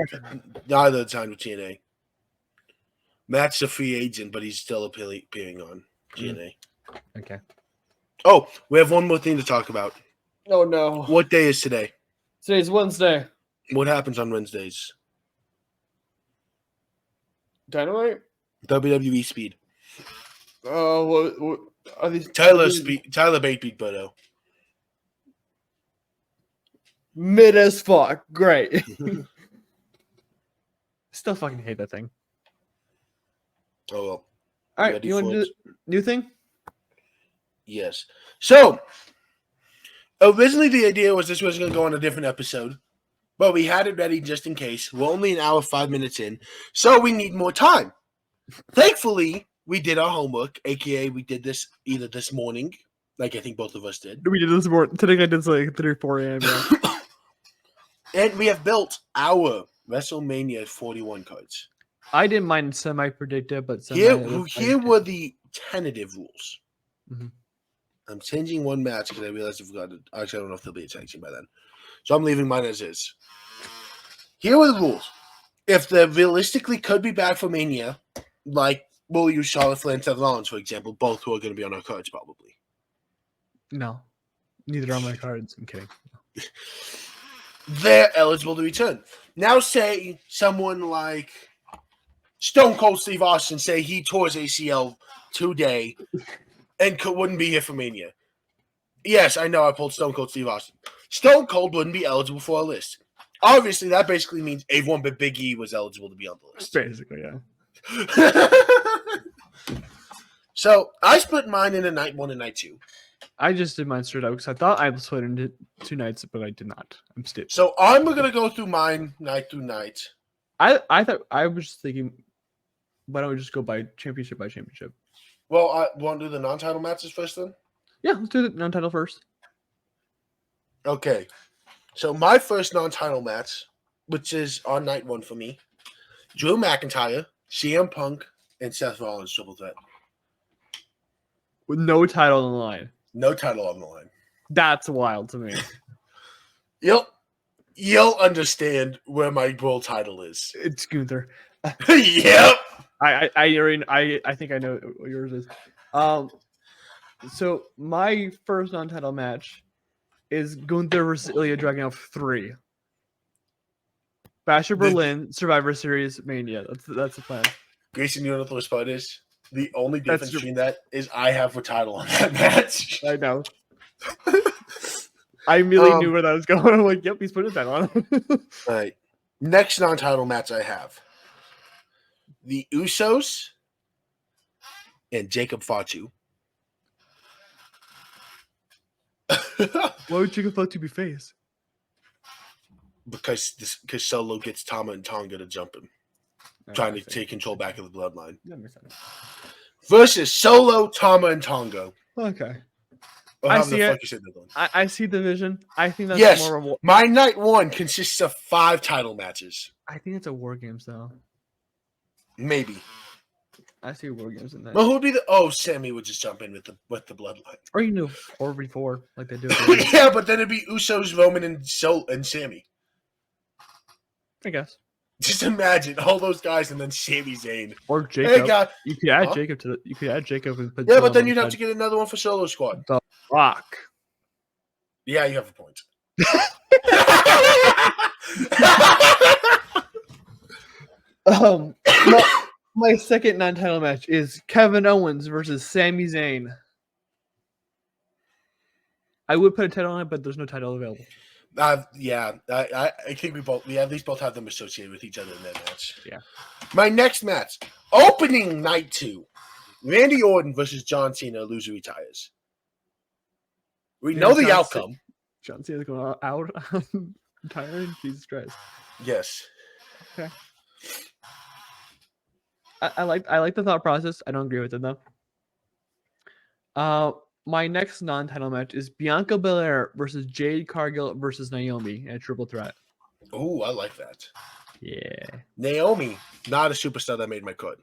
Speaker 2: Neither signed with TNA. Matt's a free agent, but he's still appearing on TNA.
Speaker 1: Okay.
Speaker 2: Oh, we have one more thing to talk about.
Speaker 1: Oh no.
Speaker 2: What day is today?
Speaker 1: Today's Wednesday.
Speaker 2: What happens on Wednesdays?
Speaker 1: Dynamite?
Speaker 2: WWE Speed.
Speaker 1: What are these?
Speaker 2: Tyler Bate beat Bodo.
Speaker 1: Mid as fuck. Great. Still fucking hate that thing.
Speaker 2: Oh well.
Speaker 1: All right, you want to do the new thing?
Speaker 2: Yes. So originally the idea was this was going to go on a different episode, but we had it ready just in case. We're only an hour 5 minutes in, so we need more time. Thankfully, we did our homework, aka we did this either this morning, like I think both of us did.
Speaker 1: We did this morning. Today I did like 3 or 4 a.m. Yeah.
Speaker 2: And we have built our WrestleMania 41 cards.
Speaker 1: I didn't mind semi-predicted, but
Speaker 2: Here were the tentative rules.
Speaker 1: Mm-hmm.
Speaker 2: I'm changing one match because I realized I forgot it. Actually, I don't know if there'll be a tag team by then. So I'm leaving mine as is. Here are the rules. If they realistically could be back for Mania, like we'll use Charlotte Flair and Seth Rollins, for example, both who are going to be on our cards probably.
Speaker 1: No. Neither are my cards. I'm kidding.
Speaker 2: They're eligible to return. Now say someone like Stone Cold Steve Austin, say he tore his ACL today and wouldn't be here for Mania. Yes, I know I pulled Stone Cold Steve Austin. Stone Cold wouldn't be eligible for our list. Obviously, that basically means everyone but Big E was eligible to be on the list.
Speaker 1: Basically, yeah.
Speaker 2: So, I split mine into night 1 and night 2.
Speaker 1: I just did mine straight up because I thought I split into 2 nights, but I did not. I'm stupid.
Speaker 2: So, I'm going to go through mine night through night.
Speaker 1: I thought I was just thinking, why don't we just go by championship by championship?
Speaker 2: Well, I want to do the non-title matches first then?
Speaker 1: Yeah, let's do the non-title first.
Speaker 2: Okay. So, my first non-title match, which is on night 1 for me, Drew McIntyre, CM Punk, and Seth Rollins triple threat.
Speaker 1: With no title on the line.
Speaker 2: No title on the line.
Speaker 1: That's wild to me.
Speaker 2: You'll understand where my world title is.
Speaker 1: It's Gunther.
Speaker 2: Yep.
Speaker 1: I think I know what yours is. So my first non-title match is Gunther versus Ilya Dragunov 3. Basher Berlin, Survivor Series, Mania. That's the plan.
Speaker 2: Grayson, you know what the worst part is? The only difference between that is I have a title on that match.
Speaker 1: I know. I immediately knew where that was going. I'm like, yep, he's putting that on.
Speaker 2: All right. Next non-title match I have. The Usos and Jacob Fatu.
Speaker 1: Why would Jacob Fatu be face?
Speaker 2: Because Solo gets Tama and Tonga to jump him. Trying to take control back of the bloodline.
Speaker 1: That makes sense.
Speaker 2: Versus Solo, Tama, and Tonga.
Speaker 1: Okay.
Speaker 2: I see it.
Speaker 1: I see the vision. I think that's more of a
Speaker 2: my night 1 consists of 5 title matches.
Speaker 1: I think it's a War Games though.
Speaker 2: Maybe.
Speaker 1: I see War Games in that.
Speaker 2: Well, who'd be Sammy would just jump in with the bloodline.
Speaker 1: Or you know 4v4 like they do.
Speaker 2: Yeah, but then it'd be Usos, Roman, and Sammy.
Speaker 1: I guess.
Speaker 2: Just imagine all those guys and then Sami Zayn.
Speaker 1: Or Jacob.
Speaker 2: Hey, God.
Speaker 1: You could add Jacob to you could add Jacob and put
Speaker 2: but then you'd have to get another one for Solo Squad.
Speaker 1: The Rock.
Speaker 2: Yeah, you have a point.
Speaker 1: My second non-title match is Kevin Owens versus Sami Zayn. I would put a title on it, but there's no title available.
Speaker 2: I think we at least both have them associated with each other in that match.
Speaker 1: Yeah.
Speaker 2: My next match, opening night 2, Randy Orton versus John Cena. Loser retires. We know the outcome.
Speaker 1: John Cena's going out, retiring. Jesus Christ.
Speaker 2: Yes.
Speaker 1: Okay. I like the thought process. I don't agree with it though. My next non-title match is Bianca Belair versus Jade Cargill versus Naomi in a triple threat.
Speaker 2: Oh, I like that.
Speaker 1: Yeah.
Speaker 2: Naomi, not a superstar that made my cut.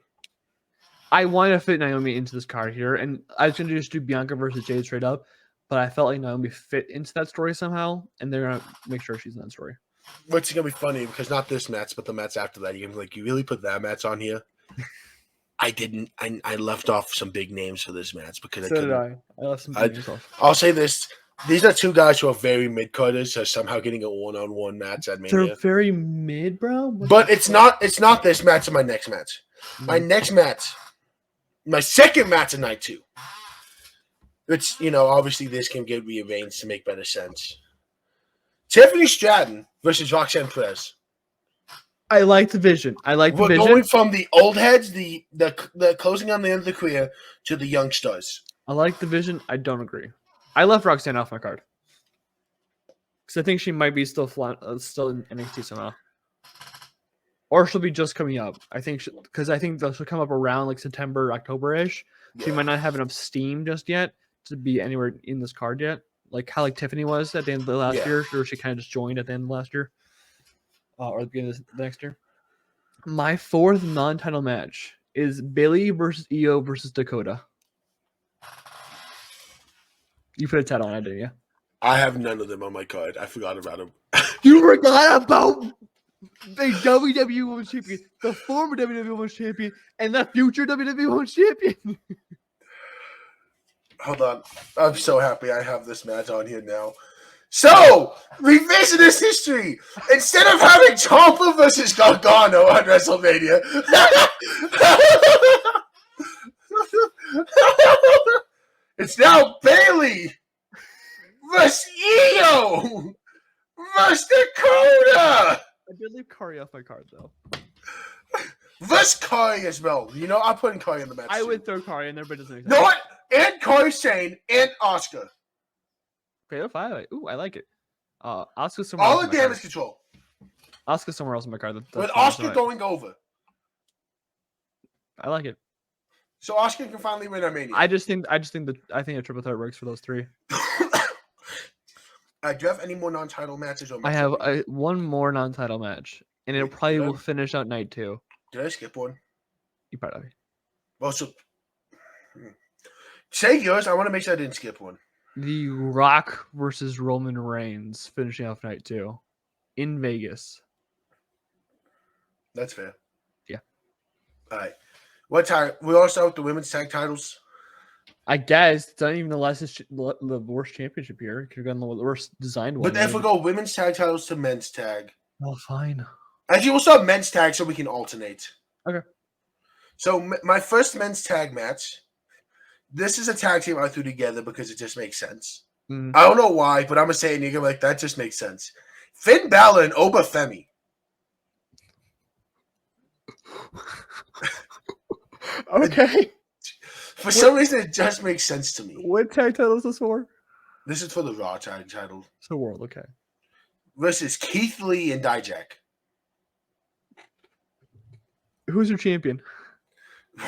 Speaker 1: I want to fit Naomi into this card here, and I was going to just do Bianca versus Jade straight up, but I felt like Naomi fit into that story somehow, and they're going to make sure she's in that story.
Speaker 2: Which is gonna be funny because not this match, but the match after that. You're gonna be like, you really put that match on here? I didn't. I left off some big names for this match because I
Speaker 1: So did
Speaker 2: couldn't.
Speaker 1: I. I left some big names off.
Speaker 2: I'll say this: these are two guys who are very mid-carders, so somehow getting a one-on-one match at Mania.
Speaker 1: They're very mid, bro.
Speaker 2: But it's not. It's not this match. Or my next match. My next match. My second match of night 2. It's, obviously this can get rearranged to make better sense. Tiffany Stratton versus Roxanne Perez.
Speaker 1: I like the vision. We're
Speaker 2: going from the old heads, the closing on the end of the career, to the young stars.
Speaker 1: I like the vision. I don't agree. I left Roxanne off my card because I think she might be still in NXT somehow, or she'll be just coming up. I think because I think she'll come up around like September, October-ish. Yeah. She might not have enough steam just yet to be anywhere in this card yet. Like how Tiffany was at the end of the last year, or she kind of just joined at the end of last year. Or the beginning of the next year. My 4th non-title match is Bayley versus Io versus Dakota. You put a title on it, didn't you?
Speaker 2: I have none of them on my card. I forgot about them.
Speaker 1: You forgot about the WWE Women's Champion, the former WWE Women's Champion, and the future WWE Women's Champion.
Speaker 2: Hold on. I'm so happy I have this match on here now. So, revisionist history. Instead of having Ciampa versus Gargano on WrestleMania, it's now Bayley versus Io versus Dakota.
Speaker 1: I did leave Kari off my card, though.
Speaker 2: Versus Kari as well. I'm putting Kari in the match.
Speaker 1: I would throw Kari in there, but it doesn't make sense.
Speaker 2: You know what? And Kari Sane and Asuka.
Speaker 1: Okay, I like it. Asuka's somewhere
Speaker 2: all in damage control.
Speaker 1: Asuka's somewhere else in my card.
Speaker 2: With Asuka going over.
Speaker 1: I like it.
Speaker 2: So Asuka can finally win Mania.
Speaker 1: I think a triple threat works for those 3.
Speaker 2: Do you have any more non-title matches?
Speaker 1: I have one more non-title match, and it probably will finish out night 2.
Speaker 2: Did I skip one?
Speaker 1: You probably.
Speaker 2: Well, so say yours. I want to make sure I didn't skip one.
Speaker 1: The Rock versus Roman Reigns finishing off night 2 in Vegas.
Speaker 2: That's fair.
Speaker 1: Yeah.
Speaker 2: All right. What time? We all start with the women's tag titles.
Speaker 1: I guess it's not even the worst championship here. It could have gone the worst designed one.
Speaker 2: But if we go women's tag titles to men's tag.
Speaker 1: Oh, fine.
Speaker 2: Actually, we'll start men's tag so we can alternate.
Speaker 1: Okay.
Speaker 2: So my first men's tag match. This is a tag team I threw together because it just makes sense. Mm-hmm. I don't know why, but I'm going to say it and you're going to be like, that just makes sense. Finn Balor and Oba Femi.
Speaker 1: Okay.
Speaker 2: For some reason, it just makes sense to me.
Speaker 1: What tag title is this for?
Speaker 2: This is for the Raw tag title.
Speaker 1: It's the world, okay.
Speaker 2: Versus Keith Lee and Dijak.
Speaker 1: Who's your champion?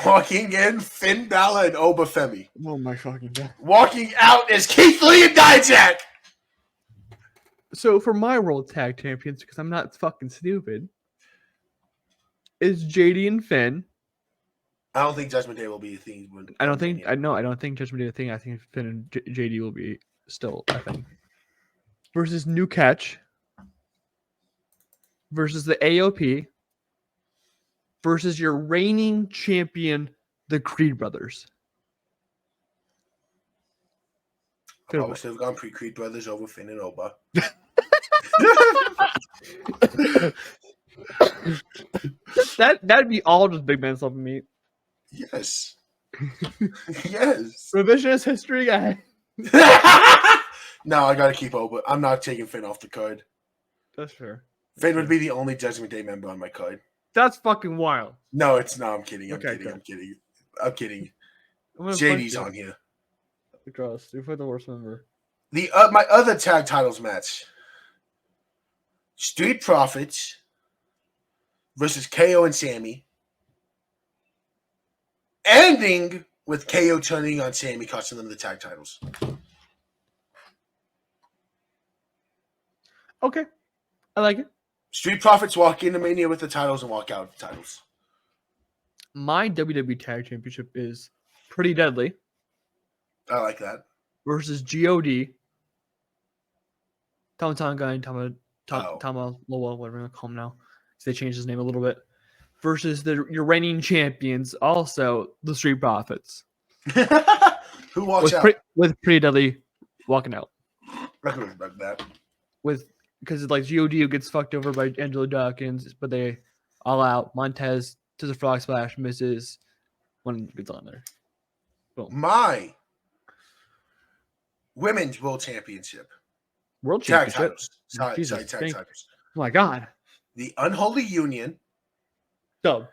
Speaker 2: Walking in, Finn Balor and Oba Femi.
Speaker 1: Oh my fucking god.
Speaker 2: Walking out is Keith Lee and Dijak.
Speaker 1: So for my World Tag Champions, because I'm not fucking stupid, is JD and Finn.
Speaker 2: I don't think Judgment Day will be a thing.
Speaker 1: I don't think Judgment Day will be a thing. I think Finn and JD will be still a thing. Versus New Catch. Versus the AOP. Versus your reigning champion, the Creed brothers.
Speaker 2: I probably should have gone pre-Creed brothers over Finn and Oba.
Speaker 1: That'd be all just big man stuff to me.
Speaker 2: Yes. Yes.
Speaker 1: Revisionist history guy.
Speaker 2: No, I gotta keep Oba. I'm not taking Finn off the card.
Speaker 1: That's fair.
Speaker 2: Finn would be the only Judgment Day member on my card.
Speaker 1: That's fucking wild.
Speaker 2: No, it's not. I'm kidding. I'm kidding. JD's on here.
Speaker 1: Trust. You put the worst member.
Speaker 2: My other tag titles match. Street Profits versus KO and Sammy. Ending with KO turning on Sammy, costing them the tag titles.
Speaker 1: Okay. I like it.
Speaker 2: Street Profits walk into Mania with the titles and walk out with the titles.
Speaker 1: My WWE Tag Championship is Pretty Deadly.
Speaker 2: I like that.
Speaker 1: Versus GOD. Tama Tonga and Tama Loa, whatever you want to call him now, because they changed his name a little bit, versus your reigning champions, also the Street Profits.
Speaker 2: Who walks out?
Speaker 1: With Pretty Deadly walking out.
Speaker 2: I can respect that.
Speaker 1: Because like GOD gets fucked over by Angelo Dawkins, but they all out. Montez does a frog splash, misses. One gets on there. Boom.
Speaker 2: My women's world championship.
Speaker 1: World
Speaker 2: Tag
Speaker 1: championship.
Speaker 2: titles. Tag titles.
Speaker 1: Oh my god.
Speaker 2: The Unholy Union.
Speaker 1: Dub.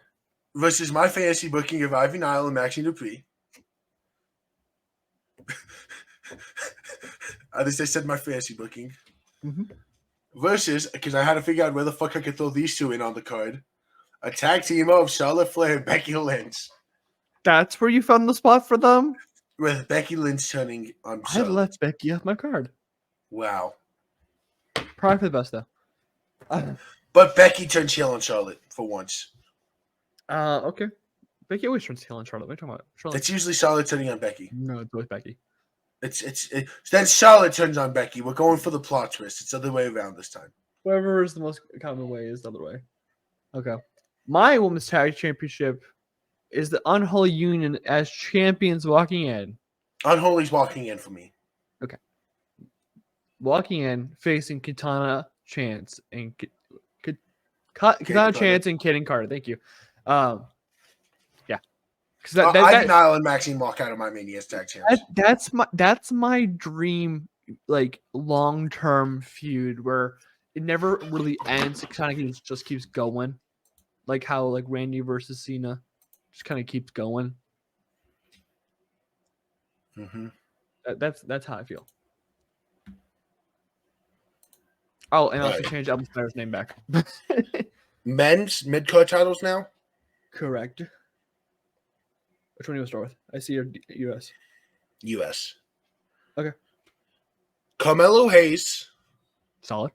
Speaker 2: Versus my fantasy booking of Ivy Nile and Maxine Dupree. At least I said my fantasy booking.
Speaker 1: Mm-hmm.
Speaker 2: Versus, because I had to figure out where the fuck I could throw these two in on the card, a tag team of Charlotte Flair and Becky Lynch.
Speaker 1: That's where you found the spot for them?
Speaker 2: With Becky Lynch turning on Charlotte.
Speaker 1: I left Becky off my card.
Speaker 2: Wow.
Speaker 1: Probably for the best, though.
Speaker 2: But Becky turned heel on Charlotte for once.
Speaker 1: Okay. Becky always turns heel on Charlotte. What are you talking about? Charlotte.
Speaker 2: It's usually Charlotte turning on Becky.
Speaker 1: No, it's always Becky.
Speaker 2: Then Charlotte turns on Becky. We're going for the plot twist. It's the other way around this time.
Speaker 1: Whatever is the most common way is the other way. Okay. My women's tag championship is the Unholy Union as champions walking in.
Speaker 2: Unholy's walking in for me.
Speaker 1: Okay. Walking in, facing Katana Chance and Katana Chance and Kaden Carter. Thank you. Yeah.
Speaker 2: Because Ivy Nile and Maxine walk out of my Mania as tag champs.
Speaker 1: That's my dream, like long-term feud where it never really ends. It kind of just keeps going, like how like Randy versus Cena just kind of keeps going.
Speaker 2: Mm-hmm.
Speaker 1: That's how I feel. Oh, and also change Elvis Flair's name back.
Speaker 2: Men's mid-card titles now?
Speaker 1: Correct. Which one do you want to start with? I see your US.
Speaker 2: US.
Speaker 1: Okay.
Speaker 2: Carmelo Hayes.
Speaker 1: Solid.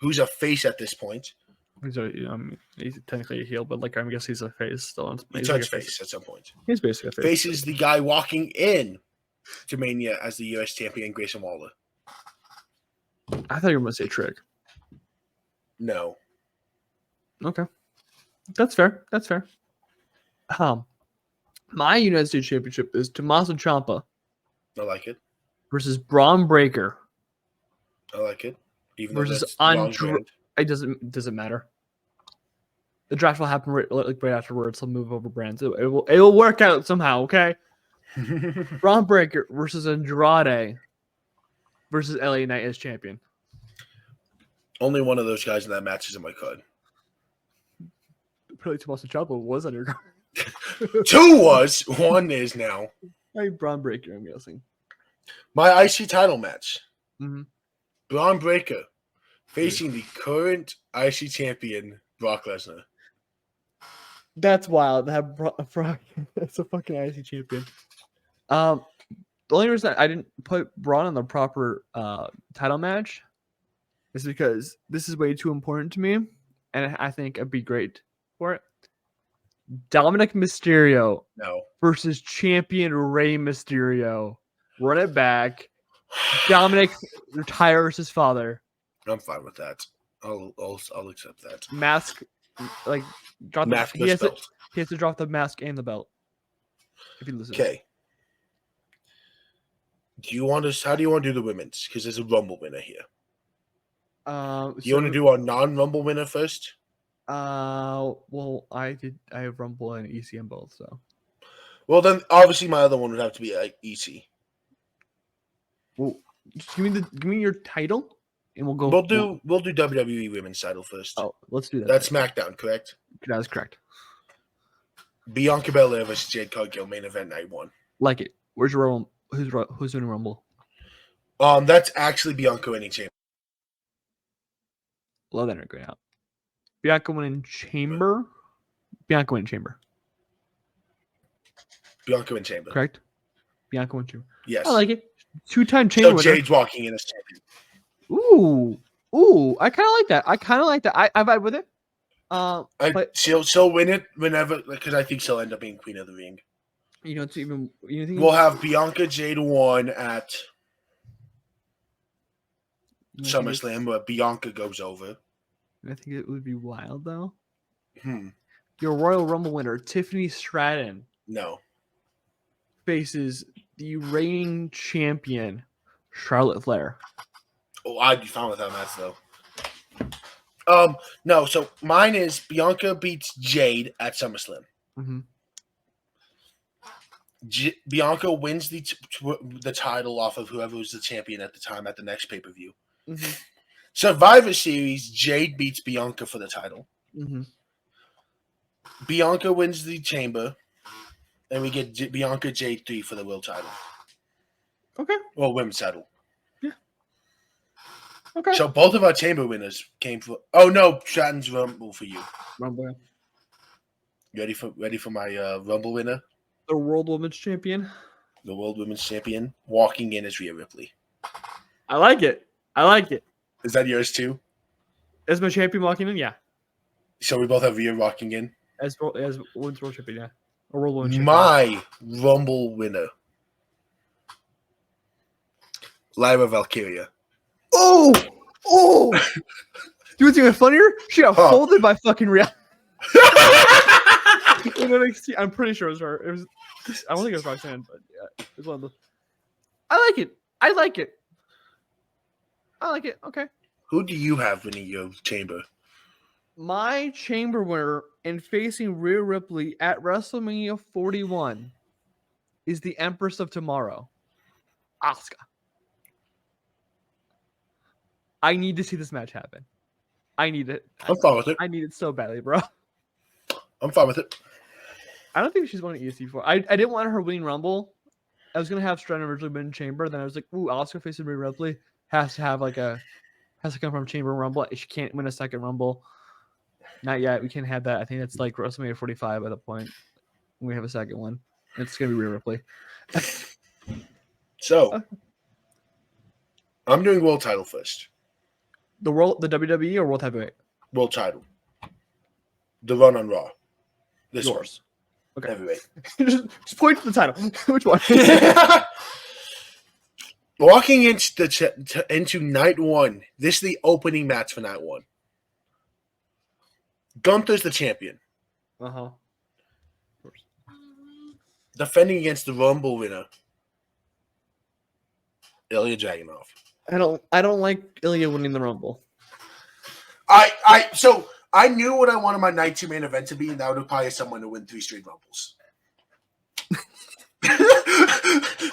Speaker 2: Who's a face at this point.
Speaker 1: He's technically a heel, but like I guess he's a face still.
Speaker 2: He's a face at some point.
Speaker 1: He's basically a face.
Speaker 2: Face is the guy walking in to Mania as the US champion, Grayson Waller.
Speaker 1: I thought you were going to say Trick.
Speaker 2: No.
Speaker 1: Okay. That's fair. My United States Championship is Tommaso Ciampa.
Speaker 2: I like it.
Speaker 1: Versus Braun Breaker.
Speaker 2: I like it. Even
Speaker 1: versus Andre. It doesn't matter. The draft will happen right afterwards. He'll move over brands. It will work out somehow. Okay. Braun Breaker versus Andrade versus LA Knight as champion.
Speaker 2: Only one of those guys in that match is in my card.
Speaker 1: Probably Tommaso Ciampa was on your card.
Speaker 2: Two was. One is now.
Speaker 1: Braun Breaker, I'm guessing.
Speaker 2: My IC title match.
Speaker 1: Mm-hmm.
Speaker 2: Braun Breaker facing the current IC champion, Brock Lesnar.
Speaker 1: That's wild. Brock. That's a fucking IC champion. The only reason I didn't put Braun in the proper title match is because this is way too important to me, and I think I'd be great for it. Dominic Mysterio versus champion Rey Mysterio. Run it back. Dominic retires his father.
Speaker 2: I'm fine with that. I'll accept that.
Speaker 1: Mask, like drop
Speaker 2: mask.
Speaker 1: He has to drop the mask and the belt. If you listen.
Speaker 2: Okay. How do you want to do the women's? Because there's a Rumble winner here. Do you want to do our non-Rumble winner first?
Speaker 1: Well, I have Rumble and ECM both, so.
Speaker 2: Well, then obviously my other one would have to be like EC.
Speaker 1: Well, give me your title, and we'll go.
Speaker 2: We'll do WWE Women's title first.
Speaker 1: Oh, let's do that.
Speaker 2: That's SmackDown, correct?
Speaker 1: That is correct.
Speaker 2: Bianca Belair versus Jade Cargill, main event night 1.
Speaker 1: Like it. Where's your Rumble? Who's doing Rumble?
Speaker 2: That's actually Bianca winning champion.
Speaker 1: Love that going out. Bianca winning chamber. Bianca winning chamber. Correct. Bianca winning chamber.
Speaker 2: Yes.
Speaker 1: I like it. 2-time chamber.
Speaker 2: So Jade's walking in as champion.
Speaker 1: Ooh! I kind of like that. I vibe with it. But
Speaker 2: she'll win it whenever, because I think she'll end up being Queen of the Ring.
Speaker 1: Think
Speaker 2: we'll have Bianca Jade 1 at. SummerSlam where Bianca goes over.
Speaker 1: I think it would be wild though.
Speaker 2: Hmm.
Speaker 1: Your Royal Rumble winner, Tiffany Stratton,
Speaker 2: No.
Speaker 1: faces the reigning champion, Charlotte Flair.
Speaker 2: Oh, I'd be fine with that match though. No. So mine is Bianca beats Jade at SummerSlam.
Speaker 1: Mm-hmm.
Speaker 2: Bianca wins the title off of whoever was the champion at the time at the next pay-per-view.
Speaker 1: Mm-hmm.
Speaker 2: Survivor Series, Jade beats Bianca for the title.
Speaker 1: Mm-hmm.
Speaker 2: Bianca wins the Chamber, and we get Bianca Jade 3 for the world title.
Speaker 1: Okay.
Speaker 2: Or women's title.
Speaker 1: Yeah. Okay.
Speaker 2: So both of our Chamber winners came for. Oh no, Stratton's Rumble for you.
Speaker 1: Rumble.
Speaker 2: Ready for my Rumble winner?
Speaker 1: The World Women's Champion.
Speaker 2: The World Women's Champion walking in as Rhea Ripley.
Speaker 1: I like it.
Speaker 2: Is that yours too?
Speaker 1: As my champion walking in, yeah.
Speaker 2: So we both have Rhea walking in?
Speaker 1: As Women's World Champion, yeah. Or World Women's Champion.
Speaker 2: My Rumble winner. Lyra Valkyria.
Speaker 1: Oh! Do you want to get funnier? She got folded by fucking Rhea. I'm pretty sure it was her. It was. I don't think it was Roxanne, but yeah, it was one of those. I like it. Okay.
Speaker 2: Who do you have winning your Chamber?
Speaker 1: My Chamber winner and facing Rhea Ripley at WrestleMania 41 is the Empress of Tomorrow, Asuka. I need to see this match happen. I need it.
Speaker 2: I'm fine with it.
Speaker 1: I need it so badly, bro.
Speaker 2: I'm fine with it.
Speaker 1: I don't think she's won an ESC before. I didn't want her winning Rumble. I was gonna have Stratton originally win Chamber. Then I was like, ooh, Asuka facing Rhea Ripley has to come from Chamber Rumble. She can't win a second Rumble. Not yet. We can't have that. I think that's like WrestleMania 45 at the point when we have a second one. It's gonna be Rhea Ripley.
Speaker 2: So I'm doing world title first.
Speaker 1: The WWE or World Heavyweight?
Speaker 2: World title. The run on Raw. This
Speaker 1: Yours.
Speaker 2: Okay. Heavyweight.
Speaker 1: just point to the title. Which one?
Speaker 2: Walking into night one. This is the opening match for night one. Gunther's the champion.
Speaker 1: Of course.
Speaker 2: Defending against the Rumble winner, Ilya Dragunov.
Speaker 1: I don't like Ilya winning the Rumble.
Speaker 2: So I knew what I wanted my night two main event to be, and that would probably someone to win 3 straight Rumbles.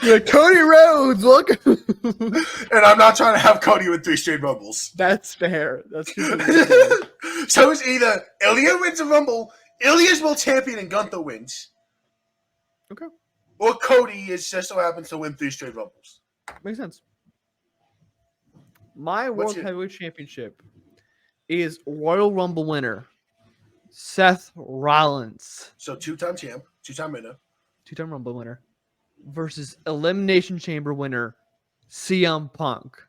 Speaker 1: You're like, Cody Rhodes, look.
Speaker 2: And I'm not trying to have Cody win 3 straight Rumbles.
Speaker 1: That's fair. That's fair.
Speaker 2: So it's either Ilya wins a Rumble, Ilya's world champion, and Gunther wins.
Speaker 1: Okay.
Speaker 2: Or Cody just so happens to win 3 straight Rumbles.
Speaker 1: Makes sense. My World Heavyweight Championship is Royal Rumble winner Seth Rollins.
Speaker 2: So 2-time champ, 2-time winner.
Speaker 1: 2-time Rumble winner versus Elimination Chamber winner CM Punk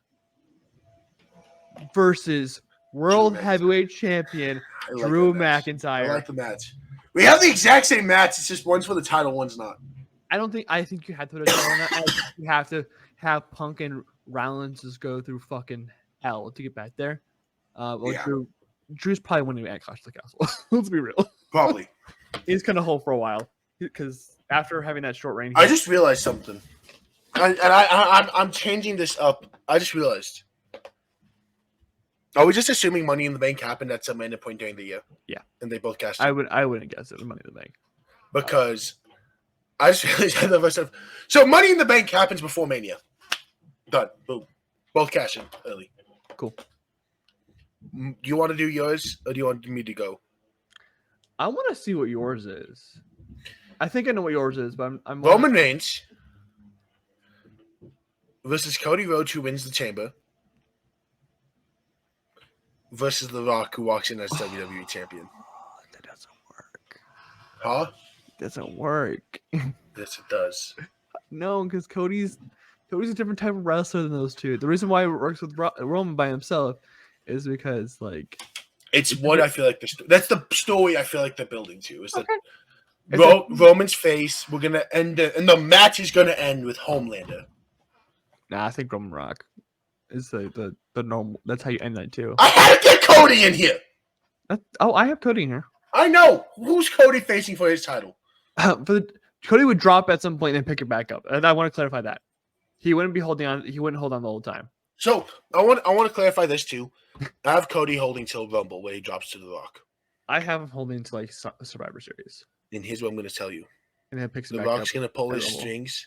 Speaker 1: versus World Heavyweight Champion Drew McIntyre.
Speaker 2: I like the match. We have the exact same match. It's just one's for the title, one's not.
Speaker 1: I think you have to put a title on that. I think you have to have Punk and Rollins just go through fucking hell to get back there. Drew's probably winning at Clash of the Castle. Let's be real.
Speaker 2: Probably.
Speaker 1: He's gonna hold for a while because after having that short reign,
Speaker 2: I just realized something, I'm changing this up. I just realized. Are we just assuming Money in the Bank happened at some random point during the year?
Speaker 1: Yeah,
Speaker 2: and they both cashed.
Speaker 1: I wouldn't guess it was Money in the Bank
Speaker 2: because I just realized so Money in the Bank happens before Mania. Done. Boom. Both cash in early.
Speaker 1: Cool.
Speaker 2: Do you want to do yours or do you want me to go?
Speaker 1: I want to see what yours is. I think I know what yours is, but I'm
Speaker 2: Roman Reigns versus Cody Rhodes, who wins the Chamber, versus The Rock, who walks in as WWE champion.
Speaker 1: That doesn't work.
Speaker 2: Huh?
Speaker 1: Doesn't work.
Speaker 2: Yes, it does.
Speaker 1: No, because Cody's a different type of wrestler than those two. The reason why it works with Roman by himself is because, like,
Speaker 2: it's what I feel like that's the story I feel like they're building to. Is that Roman's face? We're gonna end and the match is gonna end with Homelander.
Speaker 1: Nah, I think Roman Rock is the the normal. That's how you end that too.
Speaker 2: I had to get Cody in here.
Speaker 1: I have Cody in here.
Speaker 2: I know. Who's Cody facing for his title?
Speaker 1: Cody would drop at some point and then pick it back up. And I want to clarify that. He wouldn't be holding on. He wouldn't hold on the whole time.
Speaker 2: So I want to clarify this too. I have Cody holding till Rumble where he drops to The Rock.
Speaker 1: I have him holding to like Survivor Series.
Speaker 2: And here's what I'm going to tell you.
Speaker 1: And then picks it
Speaker 2: The
Speaker 1: back
Speaker 2: Rock's
Speaker 1: up
Speaker 2: going to pull his
Speaker 1: Rumble.
Speaker 2: strings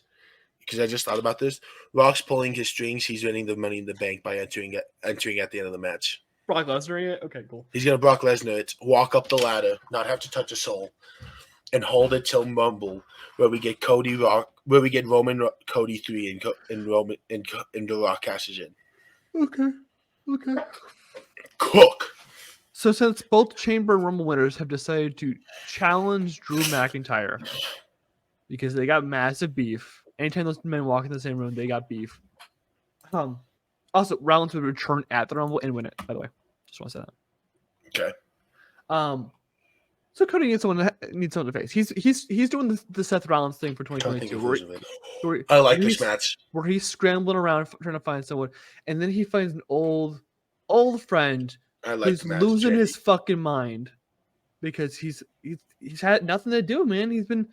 Speaker 2: because I just thought about this. Rock's pulling his strings. He's winning the Money in the Bank by entering at the end of the match.
Speaker 1: Brock Lesnar, okay, cool.
Speaker 2: He's going to Brock Lesnar it, walk up the ladder, not have to touch a soul, and hold it till Rumble, where we get Roman Cody 3 and Roman and The Rock cashes in.
Speaker 1: Okay.
Speaker 2: Cook.
Speaker 1: So since both Chamber and Rumble winners have decided to challenge Drew McIntyre because they got massive beef. Anytime those men walk in the same room, they got beef. Also, Rollins would return at the Rumble and win it, by the way. Just want to say
Speaker 2: that.
Speaker 1: Okay. So Cody needs someone to face. He's doing the Seth Rollins thing for 2022.
Speaker 2: I like this match.
Speaker 1: Where he's scrambling around trying to find someone, and then he finds an old friend who's losing his fucking mind because he's had nothing to do, man. He's been,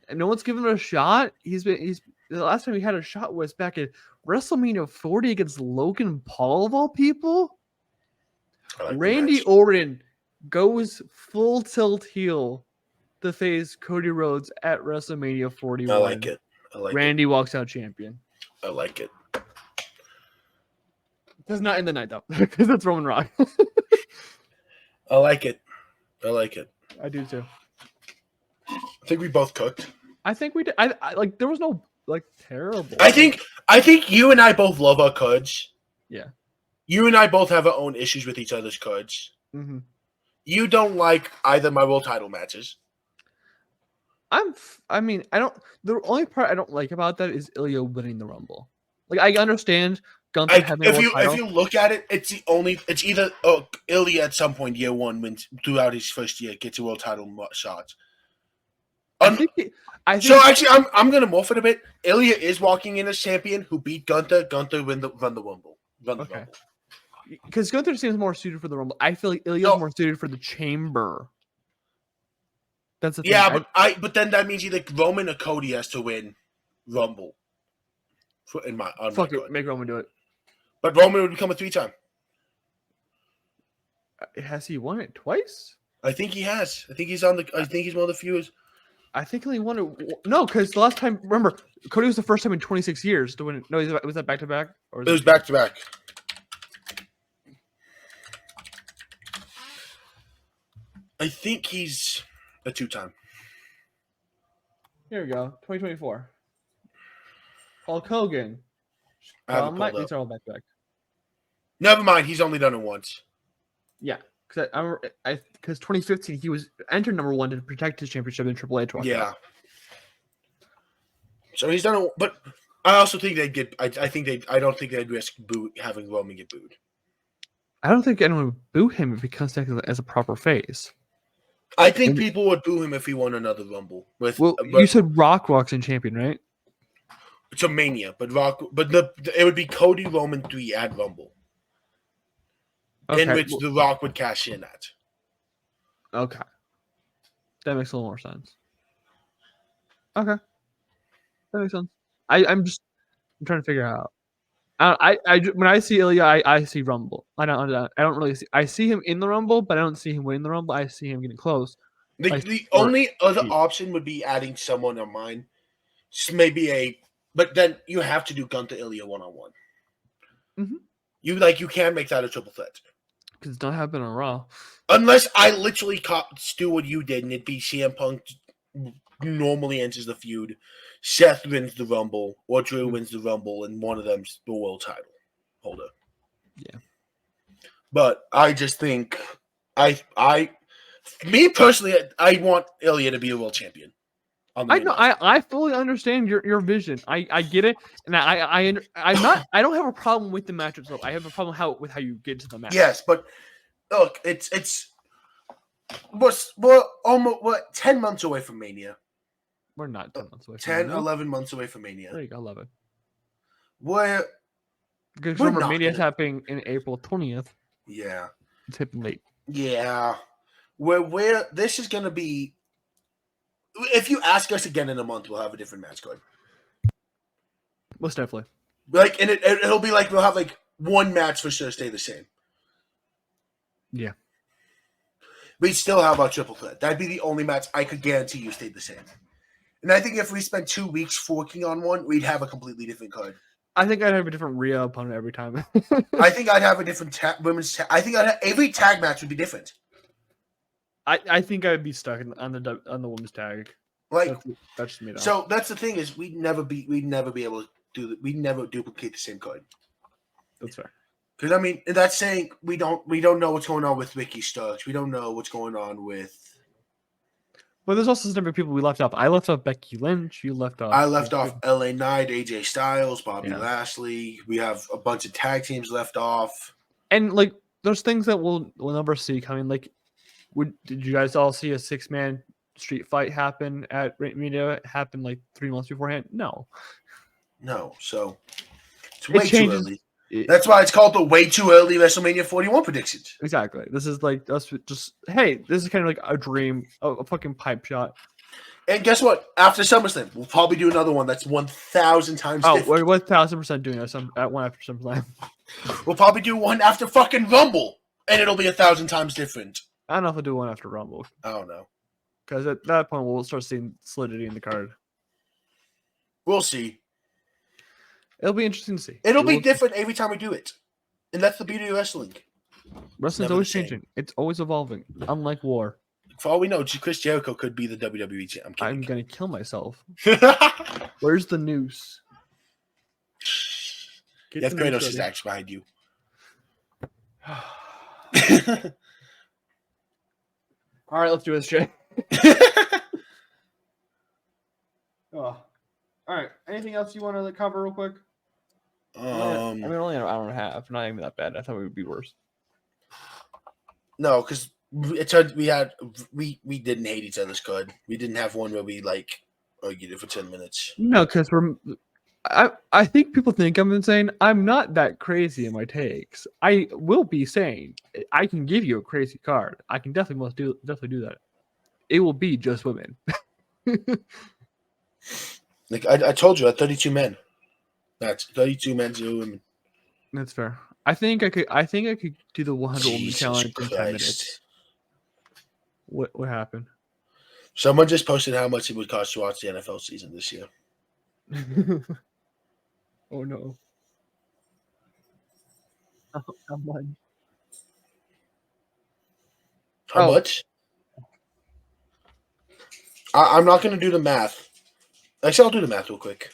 Speaker 1: and no one's given him a shot. The last time he had a shot was back at WrestleMania 40 against Logan Paul of all people. Randy Orton goes full tilt heel to face Cody Rhodes at WrestleMania 41.
Speaker 2: I like it.
Speaker 1: Randy walks out champion.
Speaker 2: I like it.
Speaker 1: That's not in the night though, because that's Roman Rock.
Speaker 2: I like it.
Speaker 1: I do too.
Speaker 2: I think we both cooked.
Speaker 1: I think we did. I like there was no like terrible.
Speaker 2: I think you and I both love our cards.
Speaker 1: Yeah. You
Speaker 2: and I both have our own issues with each other's cards.
Speaker 1: Mm-hmm.
Speaker 2: You don't like either my world title matches.
Speaker 1: I mean, I don't. The only part I don't like about that is Ilya winning the Rumble. Like I understand Gunther having a world title.
Speaker 2: If you look at it, it's either Ilya at some point year one wins throughout his first year gets a world title shot. I think so. Actually, I'm gonna morph it a bit. Ilya is walking in as champion who beat Gunther. Gunther run the Rumble.
Speaker 1: Okay. Because Gunther seems more suited for the Rumble. I feel like Ilya is more suited for the Chamber. That's the thing.
Speaker 2: Yeah, but then that means either Roman or Cody has to win Rumble.
Speaker 1: Fuck it, make Roman do it.
Speaker 2: But Roman would become a 3-time.
Speaker 1: Has he won it twice?
Speaker 2: I think he has. I think he's one of the few.
Speaker 1: I think he only won it. No, because the last time, remember, Cody was the first time in 26 years to win it. No, was that back to back?
Speaker 2: It was back to back. I think he's a 2-time.
Speaker 1: Here we go. 2024. Hulk Hogan.
Speaker 2: These are
Speaker 1: all back to back.
Speaker 2: Never mind. He's only done it once.
Speaker 1: Yeah. Because 2015 he was entered number 1 to protect his championship in Triple H.
Speaker 2: Yeah. So he's done it, but I also think they'd get. I don't think they'd risk having Roman get booed.
Speaker 1: I don't think anyone would boo him if he comes back as a proper face.
Speaker 2: I think people would boo him if he won another Rumble.
Speaker 1: You said Rock walks in champion, right?
Speaker 2: It's a Mania, but it would be Cody Roman 3 at Rumble. Okay. In which The Rock would cash in at.
Speaker 1: Okay. That makes a little more sense. Okay. That makes sense. I'm trying to figure out. When I see Ilya, I see Rumble. I don't really see. I see him in the Rumble, but I don't see him winning the Rumble. I see him getting close.
Speaker 2: The only other option would be adding someone on mine. Just maybe but then you have to do Gunther Ilya 1-on-1.
Speaker 1: Mm-hmm.
Speaker 2: You can't make that a triple threat.
Speaker 1: Because it's not happening on Raw.
Speaker 2: Unless I literally do what you did, and it'd be CM Punk normally enters the feud, Seth wins the Rumble, or Drew wins the Rumble, and one of them's the world title holder.
Speaker 1: Yeah.
Speaker 2: But I just think me personally, I want Ilya to be a world champion.
Speaker 1: I know. I fully understand your vision. I get it, and I don't have a problem with the match itself. I have a problem with how you get to the match.
Speaker 2: Yes, but look, we're almost 10 months away from Mania.
Speaker 1: We're not 10 months away.
Speaker 2: 11 months away from Mania.
Speaker 1: There you go, 11. Because
Speaker 2: We're
Speaker 1: remember,
Speaker 2: not
Speaker 1: Mania's
Speaker 2: gonna-
Speaker 1: happening in April 20th.
Speaker 2: Yeah.
Speaker 1: It's happening late.
Speaker 2: Yeah. Where this is gonna be. If you ask us again in a month, we'll have a different match card.
Speaker 1: Most definitely.
Speaker 2: Like, and it'll be like we'll have like one match for sure stay the same.
Speaker 1: Yeah.
Speaker 2: We'd still have our triple threat. That'd be the only match I could guarantee you stayed the same. And I think if we spent 2 weeks working on one, we'd have a completely different card.
Speaker 1: I think I'd have a different Rhea opponent every time.
Speaker 2: I think I'd have a different women's. I think every tag match would be different.
Speaker 1: I think I'd be stuck on the women's tag.
Speaker 2: Like
Speaker 1: that's just me. Though.
Speaker 2: So that's the thing is we'd never be able to do. We'd never duplicate the same card.
Speaker 1: That's fair.
Speaker 2: Because I mean, that's saying we don't know what's going on with Ricky Starks. We don't know what's going on with.
Speaker 1: But there's also some different people we left off. I left off Becky Lynch. You left off.
Speaker 2: I left off LA Knight, AJ Styles, Bobby
Speaker 1: Yeah.
Speaker 2: Lashley. We have a bunch of tag teams left off.
Speaker 1: And like, there's things that we'll never see coming. Like, did you guys all see a 6-man street fight happen at WrestleMania? Happen like 3 months beforehand? No.
Speaker 2: So it's way too early.
Speaker 1: It,
Speaker 2: That's why it's called the way too early WrestleMania 41 predictions.
Speaker 1: Exactly. This is like us just hey, this is kind of like a dream, a fucking pipe shot.
Speaker 2: And guess what? After SummerSlam, we'll probably do another one that's 1,000 times different.
Speaker 1: We're 1,000% doing this at one after SummerSlam.
Speaker 2: We'll probably do one after fucking Rumble, and it'll be 1,000 times different.
Speaker 1: I don't know if we'll do one after Rumble.
Speaker 2: I don't know.
Speaker 1: Because at that point, we'll start seeing solidity in the card.
Speaker 2: We'll see.
Speaker 1: It'll be interesting to see.
Speaker 2: It'll be different every time we do it. And that's the beauty of wrestling.
Speaker 1: Wrestling's always changing. It's always evolving. Unlike war.
Speaker 2: For all we know, Chris Jericho could be the WWE champ.
Speaker 1: I'm going to kill myself. Where's the noose?
Speaker 2: You have Kratos' stacks behind you.
Speaker 1: All right, let's do this, Jay. All right. Anything else you want to cover real quick? I mean, only an hour and a half. Not even that bad. I thought it would be worse.
Speaker 2: No, because we didn't hate each other's card. We didn't have one where we like argued it for 10 minutes.
Speaker 1: No, because I think people think I'm insane. I'm not that crazy in my takes. I will be saying I can give you a crazy card. I can definitely do that. It will be just women.
Speaker 2: Like I told you, at 32 men. That's 32 men, 0 women.
Speaker 1: That's fair. I think I could do the 100 woman challenge in 10 minutes. What happened?
Speaker 2: Someone just posted how much it would cost to watch the NFL season this year.
Speaker 1: Oh no. How much?
Speaker 2: How much? I'm not going to do the math. Actually, I'll do the math real quick.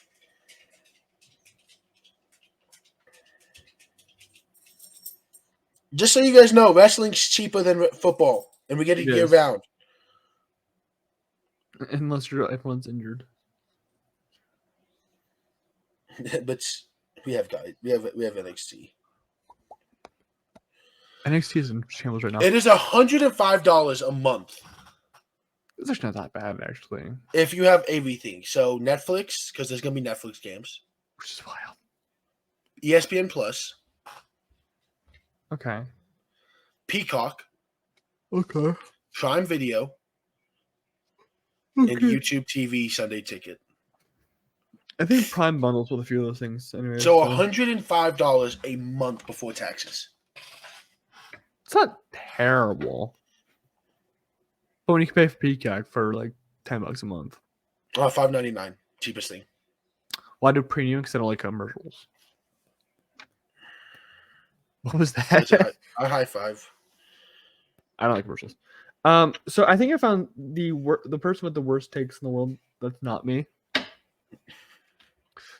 Speaker 2: Just so you guys know, wrestling's cheaper than football, and we get it year round.
Speaker 1: Unless everyone's injured.
Speaker 2: But we have guys. We have NXT.
Speaker 1: NXT is in shambles right now.
Speaker 2: It is $105 a month.
Speaker 1: It's actually not that bad, actually.
Speaker 2: If you have everything. So Netflix, because there's going to be Netflix games.
Speaker 1: Which is wild.
Speaker 2: ESPN Plus.
Speaker 1: Okay.
Speaker 2: Peacock.
Speaker 1: Okay.
Speaker 2: Prime Video.
Speaker 1: Okay.
Speaker 2: And YouTube TV Sunday Ticket.
Speaker 1: I think Prime bundles with a few of those things. Anyway,
Speaker 2: so $105 a month before taxes.
Speaker 1: It's not terrible. But when you can pay for Peacock for like $10 a month.
Speaker 2: $5.99. Cheapest thing.
Speaker 1: Why do premium? Because I don't like commercials. What was that?
Speaker 2: A high five.
Speaker 1: I don't like commercials. So I think I found the person with the worst takes in the world. That's not me.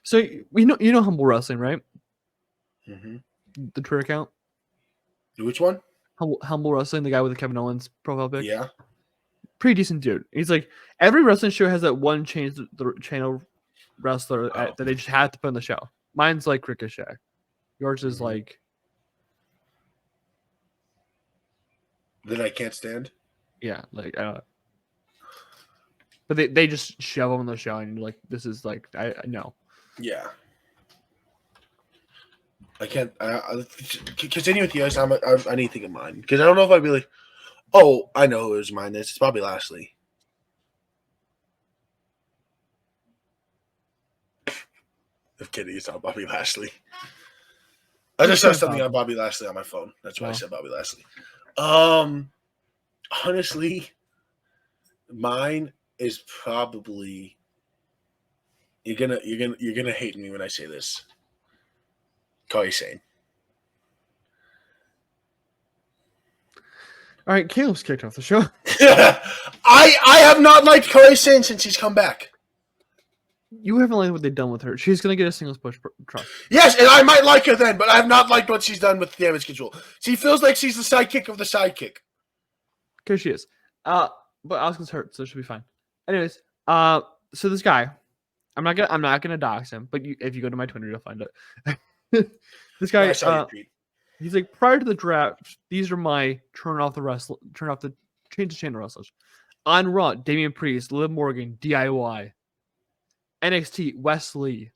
Speaker 1: So you know Humble Wrestling, right?
Speaker 2: Mm-hmm.
Speaker 1: The Twitter account.
Speaker 2: Which one?
Speaker 1: Humble Wrestling, the guy with the Kevin Owens profile pic.
Speaker 2: Yeah.
Speaker 1: Pretty decent dude. He's like, every wrestling show has that one channel wrestler that they just have to put on the show. Mine's like Ricochet. Yours is like.
Speaker 2: That I can't stand?
Speaker 1: Yeah, like, I don't know. But they just shove them on the show and you're like, this is like, I know.
Speaker 2: Yeah. I can't. Continue with yours. I need to think of mine because I don't know if I'd be like, oh, I know who mine is. It's Bobby Lashley. I'm kidding. It's not Bobby Lashley. I just saw something on Bobby Lashley on my phone. That's why I said Bobby Lashley. Honestly, mine is probably you're gonna hate me when I say this. Kairi Sane.
Speaker 1: All right, Caleb's kicked off the show.
Speaker 2: I have not liked Kairi Sane since she's come back.
Speaker 1: You haven't liked what they've done with her. She's gonna get a singles push trust.
Speaker 2: Yes, and I might like her then, but I have not liked what she's done with Damage Control. She feels like she's the sidekick of the sidekick.
Speaker 1: Because she is. But Asuka's hurt, so she'll be fine. Anyways, so this guy, I'm not gonna dox him, but if you go to my Twitter, you'll find it. This guy, he's like, prior to the draft, these are my change the channel wrestlers. On Raw, Damian Priest, Liv Morgan, DIY. NXT, Wesley.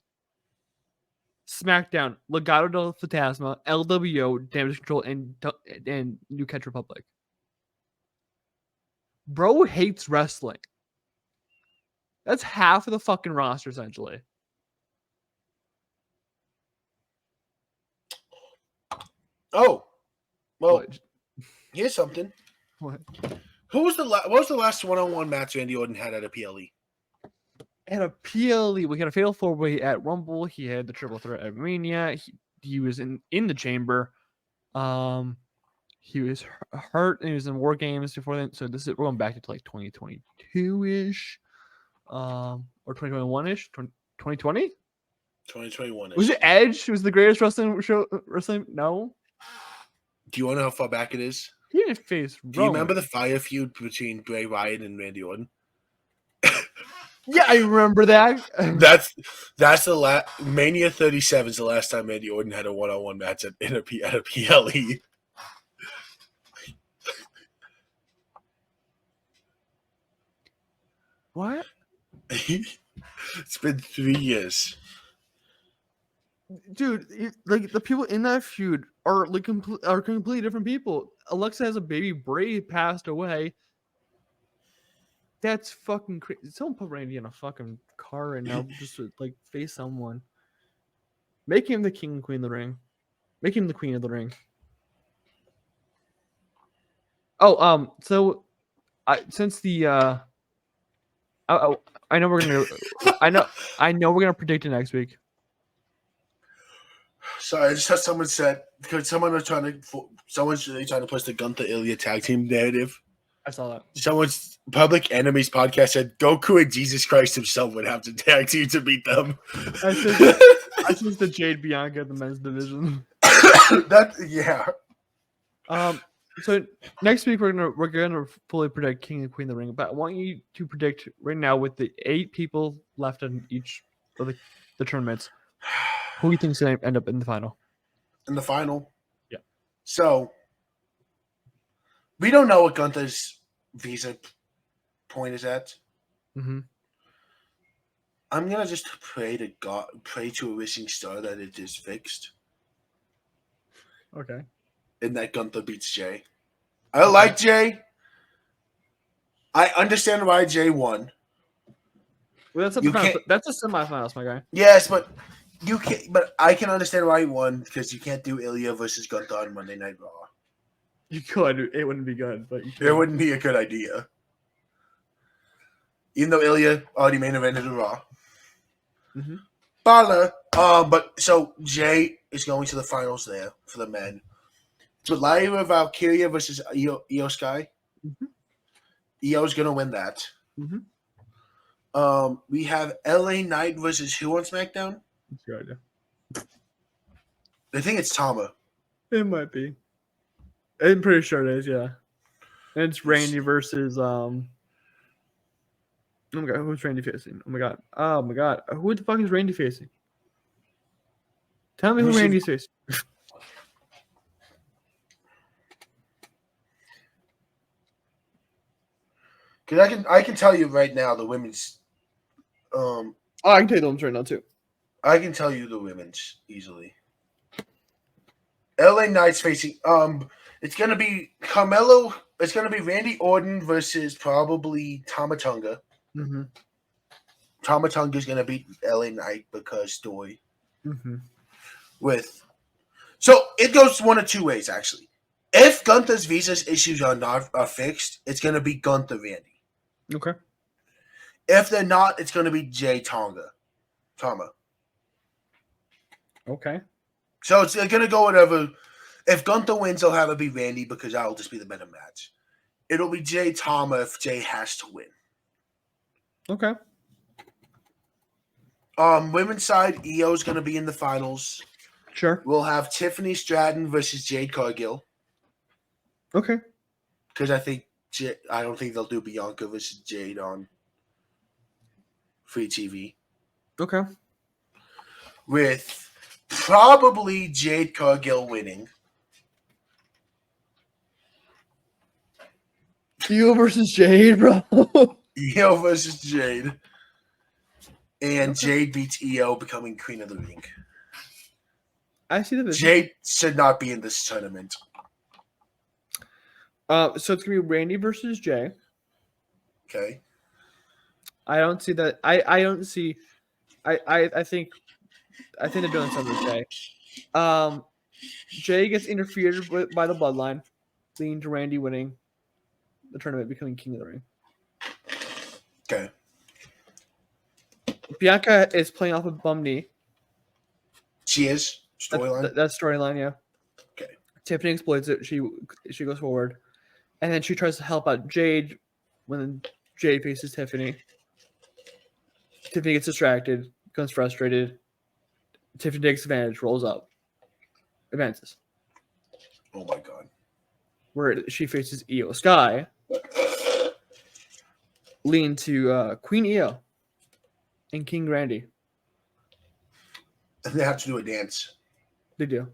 Speaker 1: SmackDown, Legado del Fantasma, LWO, Damage Control, and New Catch Republic. Bro hates wrestling. That's half of the fucking roster, essentially.
Speaker 2: Oh, well,
Speaker 1: what?
Speaker 2: Here's something.
Speaker 1: What?
Speaker 2: What was the last one-on-one match Randy Orton had at a PLE?
Speaker 1: At a PLE, we had a fatal 4-way at Rumble. He had the triple threat at Mania. He was in the chamber. He was hurt and he was in War Games before then. So we're going back to like 2022-ish. Or 2021-ish. 2020?
Speaker 2: 2021.
Speaker 1: Was it Edge? Was the greatest wrestling show? No.
Speaker 2: Do you want to know how far back it is?
Speaker 1: He didn't face Roman.
Speaker 2: Do you remember the fire feud between Bray Wyatt and Randy Orton?
Speaker 1: Yeah, I remember that.
Speaker 2: That's the last Mania 37 is the last time Randy Orton had a one-on-one match at a PLE.
Speaker 1: What?
Speaker 2: It's been 3 years.
Speaker 1: Dude, like the people in that feud are like completely different people. Alexa has a baby. Bray passed away. That's fucking crazy. Someone put Randy in a fucking car right now just to like face someone. Make him the king and queen of the ring. Make him the queen of the ring. Oh, so since the I know we're gonna I know we're gonna predict it next week.
Speaker 2: Sorry, I just had someone said because someone's trying to push the Gunther Ilya tag team narrative.
Speaker 1: I saw that.
Speaker 2: Someone's Public Enemies podcast said Goku and Jesus Christ himself would have to tag team to beat them.
Speaker 1: I think the Jade Bianca of the men's division.
Speaker 2: Yeah.
Speaker 1: So next week we're gonna fully predict King and Queen of the Ring, but I want you to predict right now with the 8 people left in each of the tournaments. Who do you think's gonna end up in the final?
Speaker 2: In the final?
Speaker 1: Yeah.
Speaker 2: So we don't know what Gunther's visa point is at.
Speaker 1: Mm-hmm.
Speaker 2: I'm gonna just pray to God, pray to a wishing star that it is fixed.
Speaker 1: Okay.
Speaker 2: And that Gunther beats Jay. I like Jay. I understand why Jay won.
Speaker 1: Well, that's a semifinals, my guy.
Speaker 2: Yes, but you can't. But I can understand why he won because you can't do Ilya versus Gunther on Monday Night Raw.
Speaker 1: You could. It wouldn't be good, but
Speaker 2: it wouldn't be a good idea. Even though Ilya already main evented the Raw.
Speaker 1: Mm-hmm.
Speaker 2: But so Jay is going to the finals there for the men. So Lyra Valkyria versus Io Sky.
Speaker 1: Mm-hmm.
Speaker 2: Io's gonna win that.
Speaker 1: Mm-hmm.
Speaker 2: We have LA Knight versus who on SmackDown?
Speaker 1: That's a good idea.
Speaker 2: I think it's Tama.
Speaker 1: It might be. I'm pretty sure it is, yeah. And it's Randy versus Oh my god, who's Randy facing? Oh my god. Who the fuck is Randy facing? Tell me who Randy's facing.
Speaker 2: Because I can tell you right now the women's.
Speaker 1: I can tell you the women's right now too.
Speaker 2: I can tell you the women's easily. LA Knight's facing it's gonna be Carmelo. It's gonna be Randy Orton versus probably Tamatonga.
Speaker 1: Mm-hmm.
Speaker 2: Tamatonga's gonna beat LA Knight because story.
Speaker 1: Mm-hmm.
Speaker 2: So it goes one of two ways actually. If Gunther's visa's issues are fixed, it's gonna be Gunther Randy.
Speaker 1: Okay.
Speaker 2: If they're not, it's gonna be Jay Tama.
Speaker 1: Okay.
Speaker 2: So it's gonna go whatever. If Gunther wins, they'll have it be Randy because that'll just be the better match. It'll be Jay Tama if Jay has to win.
Speaker 1: Okay.
Speaker 2: Women's side, Io is gonna be in the finals.
Speaker 1: Sure.
Speaker 2: We'll have Tiffany Stratton versus Jade Cargill.
Speaker 1: Okay.
Speaker 2: Because I don't think they'll do Bianca versus Jade on free TV.
Speaker 1: Okay.
Speaker 2: With probably Jade Cargill winning.
Speaker 1: Io versus Jade, bro.
Speaker 2: Io versus Jade. And Jade beats Io, becoming Queen of the Ring.
Speaker 1: I see the
Speaker 2: Jade should not be in this tournament.
Speaker 1: So it's gonna be Randy versus Jay.
Speaker 2: Okay.
Speaker 1: I don't see that. I don't see. I think they're doing something with Jay. Jay gets interfered with by the bloodline, leading to Randy winning the tournament, becoming King of the Ring.
Speaker 2: Okay.
Speaker 1: Bianca is playing off a bum knee.
Speaker 2: She is storyline.
Speaker 1: That's storyline, yeah.
Speaker 2: Okay.
Speaker 1: Tiffany exploits it. She goes forward, and then she tries to help out Jade when Jade faces Tiffany. Tiffany gets distracted, becomes frustrated. Tiffany takes advantage, rolls up, advances.
Speaker 2: Oh my god.
Speaker 1: Where she faces Io Sky, lean to Queen Io and King Randy.
Speaker 2: And they have to do a dance.
Speaker 1: They do.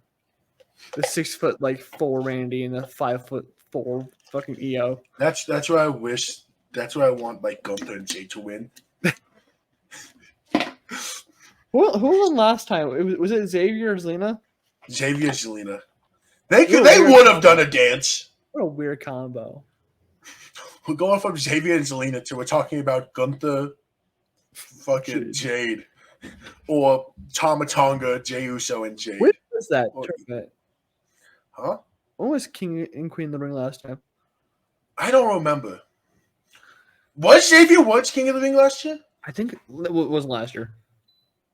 Speaker 1: The 6'4" Randy and the 5'4" fucking Io.
Speaker 2: That's what I wish. That's what I want, like Gunther and Jay to win.
Speaker 1: Who won last time? Was it Xavier or Zelina?
Speaker 2: Xavier and Zelina. They would have done a dance.
Speaker 1: What a weird combo.
Speaker 2: We're going from Xavier and Zelina to we're talking about Gunther, fucking Jade, or Tamatonga, Jey Uso, and Jade.
Speaker 1: When was that tournament?
Speaker 2: Huh?
Speaker 1: When was King and Queen of the Ring last time?
Speaker 2: I don't remember. Was Xavier Woods King of the Ring last year?
Speaker 1: I think it wasn't last year.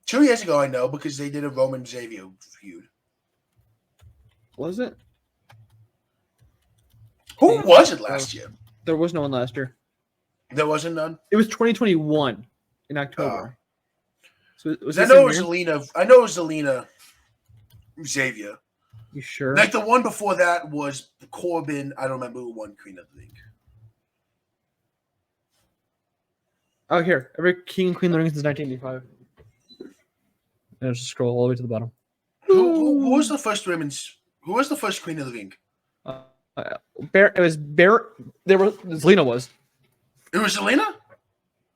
Speaker 2: 2 years ago, I know, because they did a Roman Xavier feud.
Speaker 1: Was it?
Speaker 2: Who was it last year?
Speaker 1: There was no one last year.
Speaker 2: There wasn't none?
Speaker 1: It was 2021 in October. So
Speaker 2: I know it was Zelina. I know it was Zelina Xavier.
Speaker 1: You sure?
Speaker 2: Like the one before that was Corbin. I don't remember who won Queen of the Ring.
Speaker 1: Oh, here. Every King and Queen of the Ring since 1985. And just scroll all the way to the bottom.
Speaker 2: Who was the first women's? Who was the first Queen of the Ring?
Speaker 1: It was Zelina was.
Speaker 2: It was Zelina?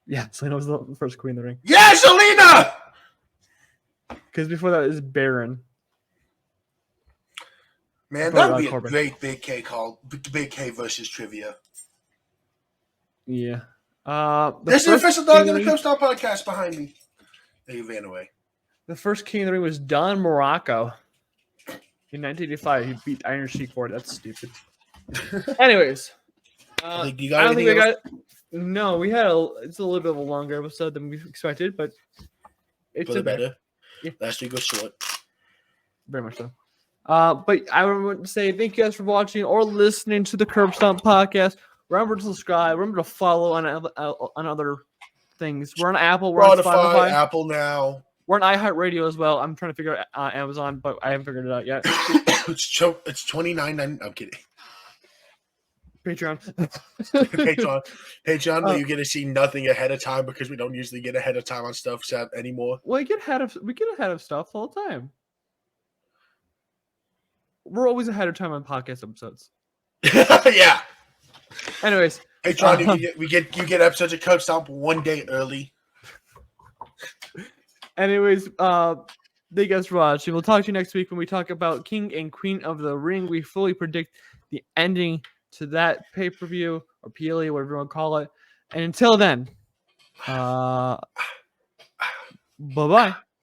Speaker 1: Yeah, Zelina was the first Queen of the Ring.
Speaker 2: Yeah, Zelina!
Speaker 1: Because before that is Baron.
Speaker 2: Man, that would be a great Big K call. Big K versus trivia.
Speaker 1: Yeah.
Speaker 2: There's the official dog in the Stomp podcast behind me. He ran away.
Speaker 1: The first King of the Ring was Don Morocco. In 1985, he beat Iron Sheik for it. That's stupid. Anyways. I don't think we got... No, we had it's a little bit of a longer episode than we expected, but it's
Speaker 2: for the better.
Speaker 1: Yeah.
Speaker 2: Last week was short.
Speaker 1: Very much so. But I want to say thank you guys for watching or listening to the Curb Stomp podcast. Remember to subscribe. Remember to follow on other things. We're on Apple. We're on Spotify.
Speaker 2: Apple now.
Speaker 1: We're on iHeartRadio as well. I'm trying to figure out Amazon, but I haven't figured it out yet.
Speaker 2: It's $29.99. I'm kidding.
Speaker 1: Patreon.
Speaker 2: Patreon, where you get to see nothing ahead of time because we don't usually get ahead of time on stuff anymore.
Speaker 1: Well, we get ahead of stuff all the time. We're always ahead of time on podcast episodes.
Speaker 2: Yeah.
Speaker 1: Anyways,
Speaker 2: Patreon, you get episodes of Curb Stomp one day early.
Speaker 1: Anyways, Thank you guys for watching. We'll talk to you next week when we talk about King and Queen of the Ring. We fully predict the ending to that pay-per-view or PLE, whatever you want to call it. And until then, bye-bye.